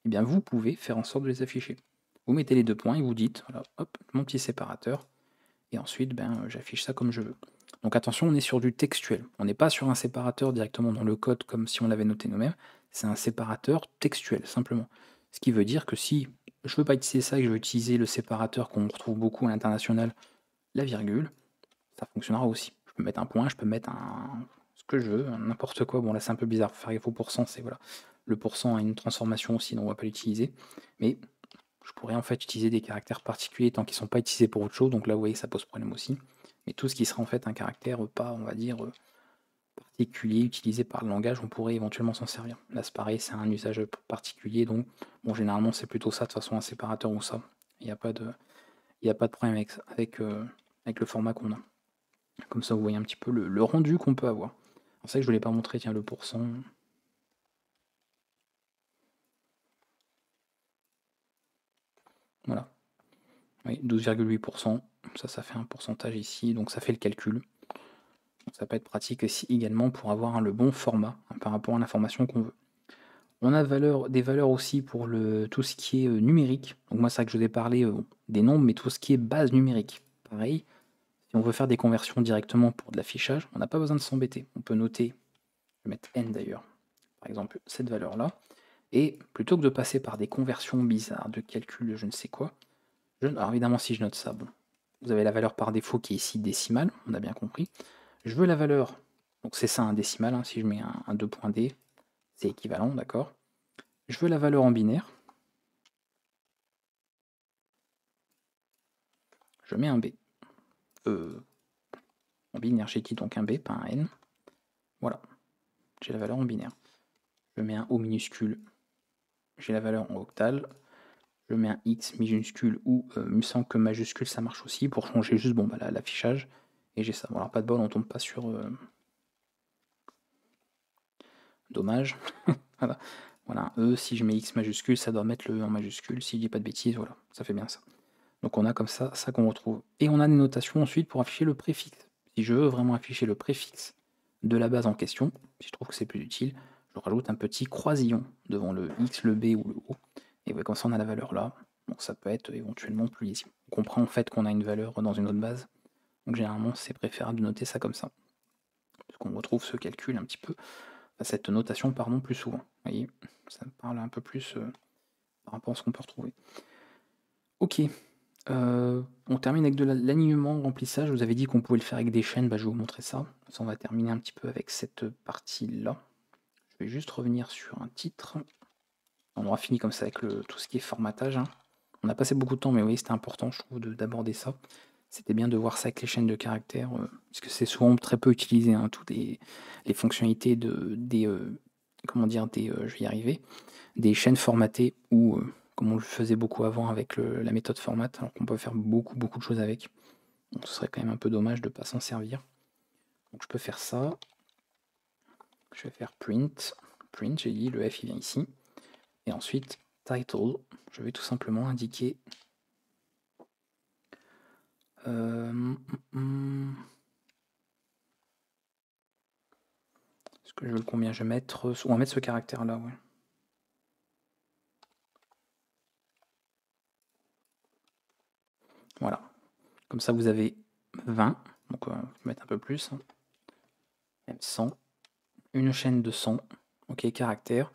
et bien vous pouvez faire en sorte de les afficher. Vous mettez les 2 points et vous dites, voilà, hop, mon petit séparateur, et ensuite j'affiche ça comme je veux. Donc attention, on est sur du textuel, on n'est pas sur un séparateur directement dans le code comme si on l'avait noté nous-mêmes, c'est un séparateur textuel simplement. Ce qui veut dire que si je veux pas utiliser ça et que je veux utiliser le séparateur qu'on retrouve beaucoup à l'international, la virgule, ça fonctionnera aussi. Je peux mettre un point, je peux mettre ce que je veux, n'importe quoi. Bon là c'est un peu bizarre, faut faire gaffe au pourcent, c'est voilà. Le pourcent a une transformation aussi, donc on va pas l'utiliser. Mais je pourrais en fait utiliser des caractères particuliers tant qu'ils ne sont pas utilisés pour autre chose, donc là vous voyez ça pose problème aussi. Mais tout ce qui sera en fait un caractère pas, on va dire, particulier utilisé par le langage, on pourrait éventuellement s'en servir. Là c'est pareil, c'est un usage particulier, donc bon généralement c'est plutôt ça, de toute façon un séparateur ou ça. Il n'y a pas de problème avec le format qu'on a. Comme ça vous voyez un petit peu le rendu qu'on peut avoir. C'est vrai que je ne voulais pas montrer, tiens, le pourcent. Voilà. Oui, 12,8%. Ça fait un pourcentage ici, donc ça fait le calcul. Donc ça peut être pratique aussi également pour avoir le bon format par rapport à l'information qu'on veut. On a des valeurs aussi pour tout ce qui est numérique. Donc moi c'est vrai que je vous ai parlé des nombres, mais tout ce qui est base numérique. Pareil, si on veut faire des conversions directement pour de l'affichage, on n'a pas besoin de s'embêter. On peut noter, je vais mettre n d'ailleurs, par exemple cette valeur-là, et plutôt que de passer par des conversions bizarres, de calcul de je ne sais quoi, alors évidemment si je note ça, bon, vous avez la valeur par défaut qui est ici décimale, on a bien compris. Je veux la valeur, donc c'est ça un décimal, hein, si je mets un 2.d, c'est équivalent, d'accord. Je veux la valeur en binaire, je mets un b. En binaire j'ai dit donc un b, pas un n. Voilà, j'ai la valeur en binaire. Je mets un O minuscule, j'ai la valeur en octal. Je mets un X minuscule ou il me semble que majuscule ça marche aussi pour changer juste l'affichage. Et j'ai ça. Bon, alors pas de bol, on tombe pas sur. Dommage. Voilà. Voilà, un E, si je mets X majuscule, ça doit mettre le E en majuscule. Si je dis pas de bêtises, voilà, ça fait bien ça. Donc on a comme ça qu'on retrouve. Et on a des notations ensuite pour afficher le préfixe. Si je veux vraiment afficher le préfixe de la base en question, si je trouve que c'est plus utile, je rajoute un petit croisillon devant le X, le B ou le O. Et comme ça on a la valeur là. Donc ça peut être éventuellement plus lisible. On comprend en fait qu'on a une valeur dans une autre base. Donc généralement c'est préférable de noter ça comme ça. Parce qu'on retrouve ce calcul un petit peu, cette notation pardon, plus souvent. Vous voyez, ça parle un peu plus par rapport à ce qu'on peut retrouver. Ok, on termine avec de l'alignement, remplissage. Je vous avais dit qu'on pouvait le faire avec des chaînes, bah, je vais vous montrer ça. Ça, on va terminer un petit peu avec cette partie-là. Je vais juste revenir sur un titre. On aura fini comme ça avec tout ce qui est formatage, hein. On a passé beaucoup de temps, mais oui, c'était important, je trouve, d'aborder ça. C'était bien de voir ça avec les chaînes de caractères, parce que c'est souvent très peu utilisé, hein, toutes les fonctionnalités comment dire, je vais y arriver, des chaînes formatées, ou comme on le faisait beaucoup avant avec la méthode format, alors qu'on peut faire beaucoup de choses avec. Donc ce serait quand même un peu dommage de ne pas s'en servir. Donc je peux faire ça. Je vais faire print, j'ai dit, le F il vient ici. Et ensuite, title, je vais tout simplement indiquer est-ce que je veux combien je vais mettre, on va mettre ce caractère là, ouais. Voilà, comme ça vous avez 20, donc on va mettre un peu plus, hein. Même 100, une chaîne de 100, ok, caractère,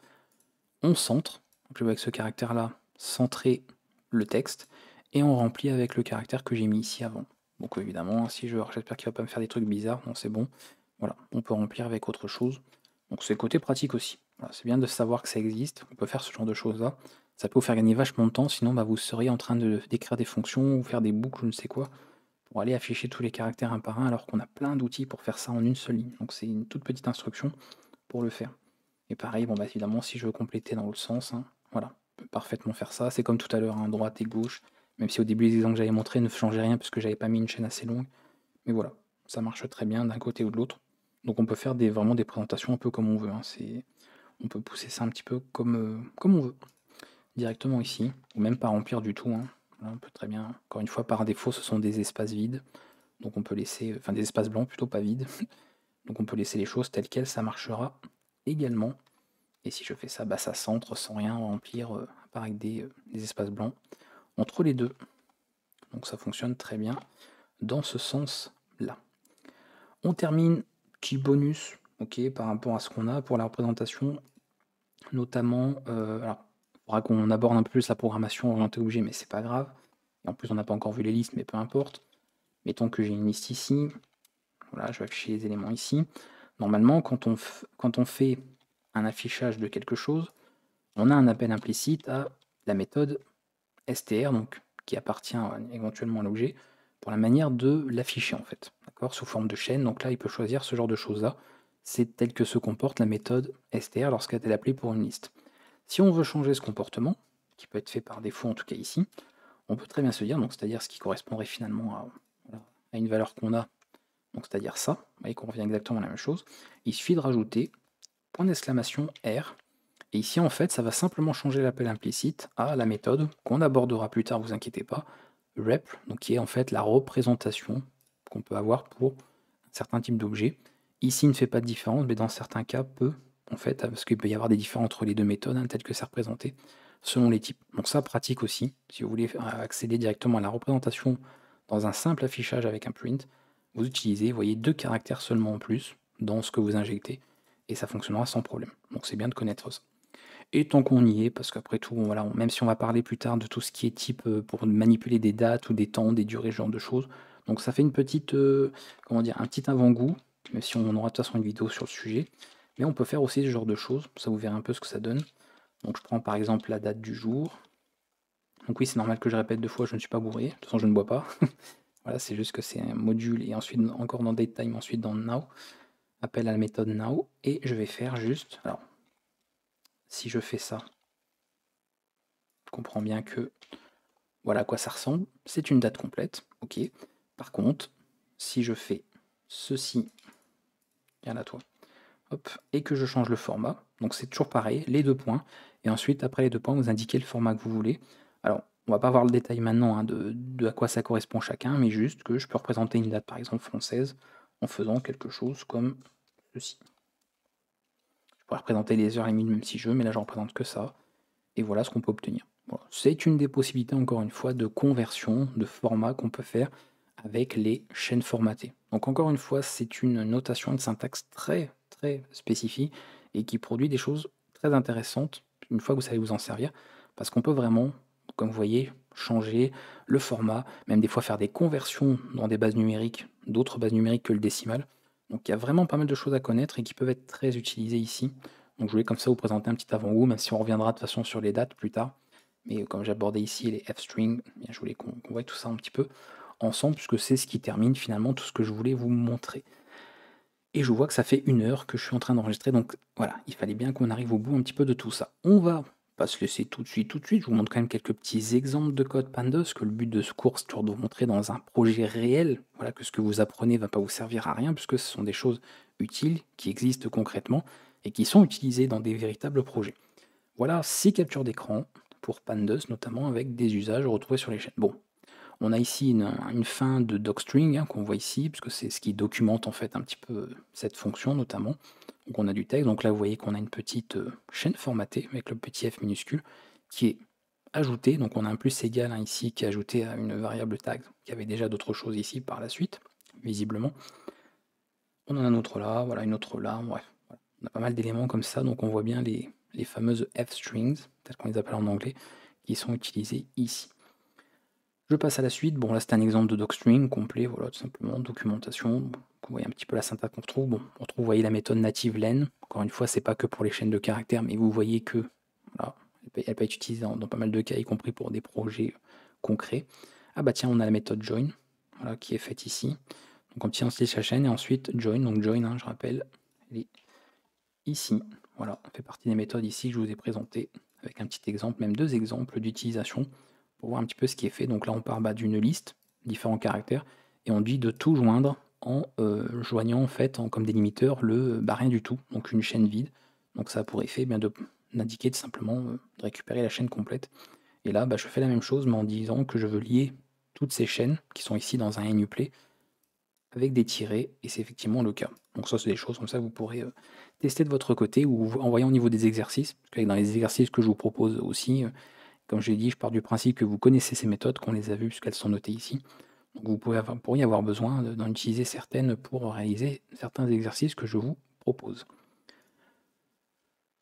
on centre, donc je vais avec ce caractère là centrer le texte, et on remplit avec le caractère que j'ai mis ici avant. Donc évidemment, si j'espère qu'il va pas me faire des trucs bizarres, non c'est bon, voilà, on peut remplir avec autre chose, donc c'est côté pratique aussi. Voilà, c'est bien de savoir que ça existe, on peut faire ce genre de choses là, ça peut vous faire gagner vachement de temps, sinon bah, vous seriez en train d'écrire des fonctions ou faire des boucles, je ne sais quoi, pour aller afficher tous les caractères un par un, alors qu'on a plein d'outils pour faire ça en une seule ligne. Donc c'est une toute petite instruction pour le faire. Et pareil, bon bah évidemment, si je veux compléter dans l'autre sens, hein, voilà, on peut parfaitement faire ça. C'est comme tout à l'heure, hein, droite et gauche, même si au début les exemples que j'avais montrés ne changeaient rien puisque j'avais pas mis une chaîne assez longue. Mais voilà, ça marche très bien d'un côté ou de l'autre. Donc on peut faire vraiment des présentations un peu comme on veut, hein. On peut pousser ça un petit peu comme on veut, directement ici, ou même pas remplir du tout, hein. Voilà, on peut très bien, encore une fois, par défaut, ce sont des espaces vides. Donc on peut laisser, enfin des espaces blancs plutôt, pas vides. Donc on peut laisser les choses telles quelles, ça marchera également. Et si je fais ça, bah ça centre sans rien remplir, à part avec des espaces blancs entre les deux. Donc ça fonctionne très bien dans ce sens-là. On termine, petit bonus, ok, par rapport à ce qu'on a pour la représentation, notamment, alors, il faudra qu'on aborde un peu plus la programmation orientée objet, mais c'est pas grave. Et en plus, on n'a pas encore vu les listes, mais peu importe. Mettons que j'ai une liste ici. Voilà, je vais afficher les éléments ici. Normalement, quand on fait un affichage de quelque chose, on a un appel implicite à la méthode str, donc qui appartient éventuellement à l'objet, pour la manière de l'afficher en fait, d'accord, sous forme de chaîne. Donc là, il peut choisir ce genre de choses-là. C'est tel que se comporte la méthode str lorsqu'elle est appelée pour une liste. Si on veut changer ce comportement, qui peut être fait par défaut en tout cas ici, on peut très bien se dire, donc c'est-à-dire ce qui correspondrait finalement à une valeur qu'on a, donc c'est-à-dire ça, vous voyez qu'on revient exactement à la même chose, il suffit de rajouter point d'exclamation R, et ici en fait ça va simplement changer l'appel implicite à la méthode qu'on abordera plus tard, vous inquiétez pas, rep, donc qui est en fait la représentation qu'on peut avoir pour certains types d'objets. Ici il ne fait pas de différence, mais dans certains cas peut, en fait, parce qu'il peut y avoir des différences entre les deux méthodes, hein, telles que c'est représenté, selon les types. Donc ça pratique aussi, si vous voulez accéder directement à la représentation dans un simple affichage avec un print, vous utilisez, vous voyez, 2 caractères seulement en plus dans ce que vous injectez, et ça fonctionnera sans problème. Donc c'est bien de connaître ça. Et tant qu'on y est, parce qu'après tout, voilà, même si on va parler plus tard de tout ce qui est type pour manipuler des dates ou des temps, des durées, ce genre de choses, donc ça fait une petite, comment dire, un petit avant-goût, même si on aura de toute façon une vidéo sur le sujet, mais on peut faire aussi ce genre de choses, ça vous verrez un peu ce que ça donne. Donc je prends par exemple la date du jour. Donc oui, c'est normal que je répète 2 fois, je ne suis pas bourré, de toute façon je ne bois pas. Voilà, c'est juste que c'est un module, et ensuite encore dans datetime, ensuite dans now, appel à la méthode now, et je vais faire juste, alors, si je fais ça, je comprends bien que voilà à quoi ça ressemble, c'est une date complète, ok. Par contre, si je fais ceci, viens là toi, hop, et que je change le format, donc c'est toujours pareil, les 2 points, et ensuite après les 2 points, vous indiquez le format que vous voulez. Alors, on va pas voir le détail maintenant, hein, de à quoi ça correspond chacun, mais juste que je peux représenter une date par exemple française en faisant quelque chose comme ceci. Je pourrais représenter les heures et minutes même si je veux, mais là je représente que ça, et voilà ce qu'on peut obtenir. Voilà. C'est une des possibilités, encore une fois, de conversion de format qu'on peut faire avec les chaînes formatées. Donc encore une fois, c'est une notation, une syntaxe très spécifique et qui produit des choses très intéressantes une fois que vous savez vous en servir. parce qu'on peut vraiment, comme vous voyez, changer le format, même des fois faire des conversions dans des bases numériques, d'autres bases numériques que le décimal. Donc il y a vraiment pas mal de choses à connaître et qui peuvent être très utilisées ici. Donc je voulais comme ça vous présenter un petit avant-goût, même si on reviendra de toute façon sur les dates plus tard. Mais comme j'abordais ici les f-strings, je voulais qu'on voit tout ça un petit peu ensemble, puisque c'est ce qui termine finalement tout ce que je voulais vous montrer. Et je vois que ça fait 1 heure que je suis en train d'enregistrer, donc voilà, il fallait bien qu'on arrive au bout un petit peu de tout ça. On va pas se laisser tout de suite, je vous montre quand même quelques petits exemples de code Pandas, que le but de ce cours, c'est toujours de vous montrer dans un projet réel, voilà, que ce que vous apprenez ne va pas vous servir à rien, puisque ce sont des choses utiles, qui existent concrètement, et qui sont utilisées dans des véritables projets. Voilà 6 captures d'écran pour Pandas, notamment avec des usages retrouvés sur les chaînes. Bon, on a ici une fin de docstring qu'on voit ici, puisque c'est ce qui documente en fait un petit peu cette fonction notamment. Donc on a du texte, donc là vous voyez qu'on a une petite chaîne formatée avec le petit f minuscule qui est ajoutée, donc on a un plus égal ici qui est ajouté à une variable tag, qui avait déjà d'autres choses ici par la suite, visiblement. On en a un autre là, voilà, une autre là, bref. Voilà. On a pas mal d'éléments comme ça, donc on voit bien les fameuses f-strings, telles qu'on les appelle en anglais, qui sont utilisées ici. Je passe à la suite. Bon, là, c'est un exemple de docstring complet, voilà, tout simplement, documentation. Bon, vous voyez un petit peu la syntaxe qu'on retrouve. Bon, on retrouve, vous voyez, la méthode native len. Encore une fois, c'est pas que pour les chaînes de caractères, mais vous voyez que voilà, elle peut être utilisée dans pas mal de cas, y compris pour des projets concrets. Ah bah tiens, on a la méthode join, voilà, qui est faite ici. Donc on tient style la chaîne et ensuite join. Donc join, hein, je rappelle, elle est ici. Voilà, ça fait partie des méthodes ici que je vous ai présentées, avec un petit exemple, même 2 exemples d'utilisation pour voir un petit peu ce qui est fait. Donc là, on part d'une liste, différents caractères, et on dit de tout joindre en joignant en fait comme délimiteur le rien du tout, donc une chaîne vide. Donc ça a pour effet d'indiquer tout simplement de récupérer la chaîne complète. Et là, je fais la même chose, mais en disant que je veux lier toutes ces chaînes qui sont ici dans un NuPlay avec des tirets, et c'est effectivement le cas. Donc ça, c'est des choses comme ça que vous pourrez tester de votre côté ou en voyant au niveau des exercices, parce que dans les exercices que je vous propose aussi, comme je l'ai dit, je pars du principe que vous connaissez ces méthodes, qu'on les a vues puisqu'elles sont notées ici. Donc vous pourriez avoir besoin d'en utiliser certaines pour réaliser certains exercices que je vous propose.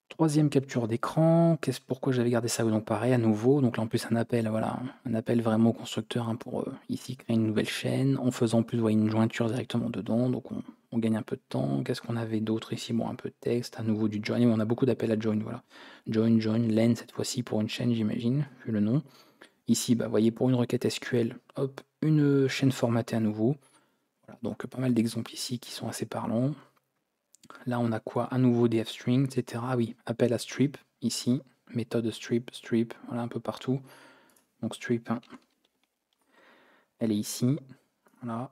Troisième capture d'écran, pourquoi j'avais gardé ça? Donc pareil, à nouveau, donc là en plus un appel, voilà, un appel vraiment au constructeur pour ici créer une nouvelle chaîne, en faisant en plus voyez, une jointure directement dedans, donc on gagne un peu de temps. Qu'est-ce qu'on avait d'autre ici? Bon, un peu de texte, à nouveau du join, on a beaucoup d'appels à join, voilà. Join, len cette fois-ci pour une chaîne, j'imagine, vu le nom. Ici, vous voyez, pour une requête SQL, hop, une chaîne formatée à nouveau. Voilà, donc pas mal d'exemples ici qui sont assez parlants. Là, on a quoi? À nouveau des f-strings, etc. Ah oui, appel à strip, ici, méthode strip, voilà, un peu partout. Donc strip, hein, elle est ici, voilà.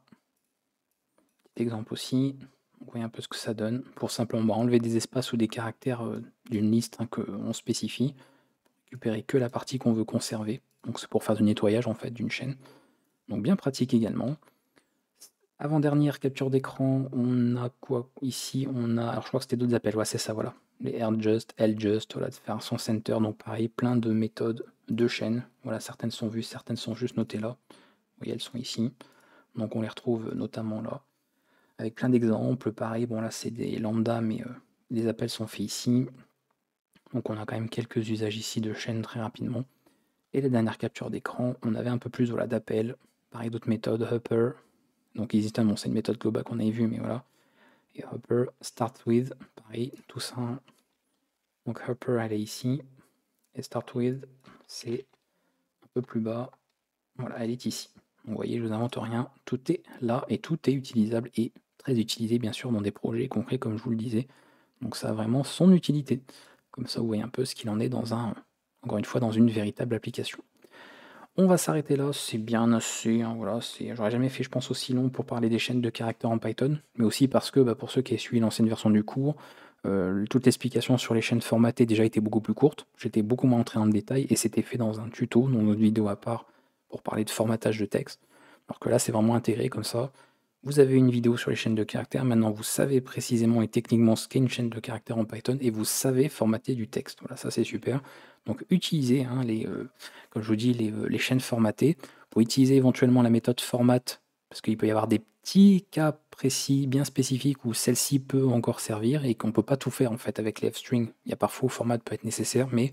Petit exemple aussi, vous voyez un peu ce que ça donne, pour simplement enlever des espaces ou des caractères d'une liste qu'on spécifie, récupérer que la partie qu'on veut conserver, donc c'est pour faire du nettoyage en fait d'une chaîne. Donc bien pratique également. Avant-dernière capture d'écran, on a quoi ici? On a, alors je crois que c'était d'autres appels, ouais, c'est ça, voilà. Les AirJust, LJust, voilà, de faire son center, donc pareil, plein de méthodes de chaînes. Voilà, certaines sont vues, certaines sont juste notées là. Vous voyez, elles sont ici. Donc on les retrouve notamment là. Avec plein d'exemples, pareil, bon là c'est des lambda, mais les appels sont faits ici. Donc on a quand même quelques usages ici de chaînes très rapidement. Et la dernière capture d'écran, on avait un peu plus voilà, d'appels. Pareil, d'autres méthodes, Hopper. Donc EasyTime, bon, c'est une méthode globale qu'on avait vue, mais voilà. Et Hopper, start with, pareil, tout ça. Donc Hopper, elle est ici. Et start with, c'est un peu plus bas. Voilà, elle est ici. Donc, vous voyez, je vous invente rien. Tout est là et tout est utilisable et très utilisé, bien sûr, dans des projets concrets, comme je vous le disais. Donc ça a vraiment son utilité. Comme ça, vous voyez un peu ce qu'il en est encore une fois, dans une véritable application. On va s'arrêter là, c'est bien assez, hein, voilà, j'aurais jamais fait, je pense, aussi long pour parler des chaînes de caractères en Python, mais aussi parce que, pour ceux qui ont suivi l'ancienne version du cours, toute l'explication sur les chaînes formatées déjà était beaucoup plus courte, j'étais beaucoup moins entré dans le détail, et c'était fait dans un tuto, dans une vidéo à part, pour parler de formatage de texte, alors que là, c'est vraiment intégré comme ça. Vous avez une vidéo sur les chaînes de caractères, maintenant vous savez précisément et techniquement ce qu'est une chaîne de caractères en Python, et vous savez formater du texte, voilà, ça c'est super. Donc utilisez, hein, comme je vous dis, les chaînes formatées. Pour utiliser éventuellement la méthode format, parce qu'il peut y avoir des petits cas précis, bien spécifiques, où celle-ci peut encore servir, et qu'on ne peut pas tout faire en fait avec les f-strings. Il y a parfois où format peut être nécessaire, mais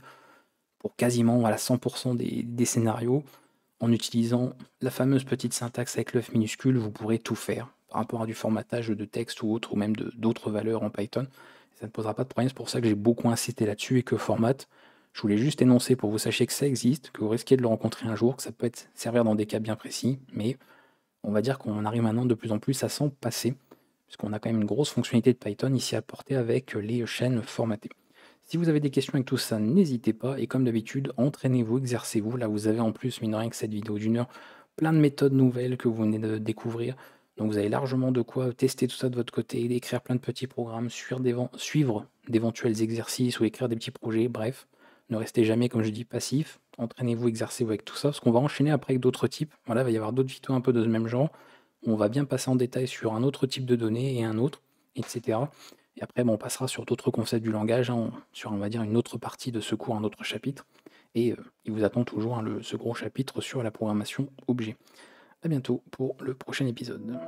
pour quasiment voilà, 100% des scénarios. En utilisant la fameuse petite syntaxe avec l'œuf minuscule, vous pourrez tout faire par rapport à du formatage de texte ou autre, ou même d'autres valeurs en Python. Ça ne posera pas de problème, c'est pour ça que j'ai beaucoup insisté là-dessus et que format, je voulais juste énoncer pour que vous sachiez que ça existe, que vous risquez de le rencontrer un jour, que ça peut servir dans des cas bien précis, mais on va dire qu'on arrive maintenant de plus en plus à s'en passer, puisqu'on a quand même une grosse fonctionnalité de Python ici à apporter avec les chaînes formatées. Si vous avez des questions avec tout ça, n'hésitez pas, et comme d'habitude, entraînez-vous, exercez-vous. Là, vous avez en plus, mine de rien, que cette vidéo d'1 heure, plein de méthodes nouvelles que vous venez de découvrir. Donc vous avez largement de quoi tester tout ça de votre côté, écrire plein de petits programmes, suivre d'éventuels exercices ou écrire des petits projets, bref. Ne restez jamais, comme je dis, passif. Entraînez-vous, exercez-vous avec tout ça, parce qu'on va enchaîner après avec d'autres types. Voilà, il va y avoir d'autres vidéos un peu de ce même genre. On va bien passer en détail sur un autre type de données et un autre, etc. Et après, on passera sur d'autres concepts du langage, hein, sur, on va dire, une autre partie de ce cours, un autre chapitre. Et il vous attend toujours, hein, ce gros chapitre sur la programmation objet. A bientôt pour le prochain épisode.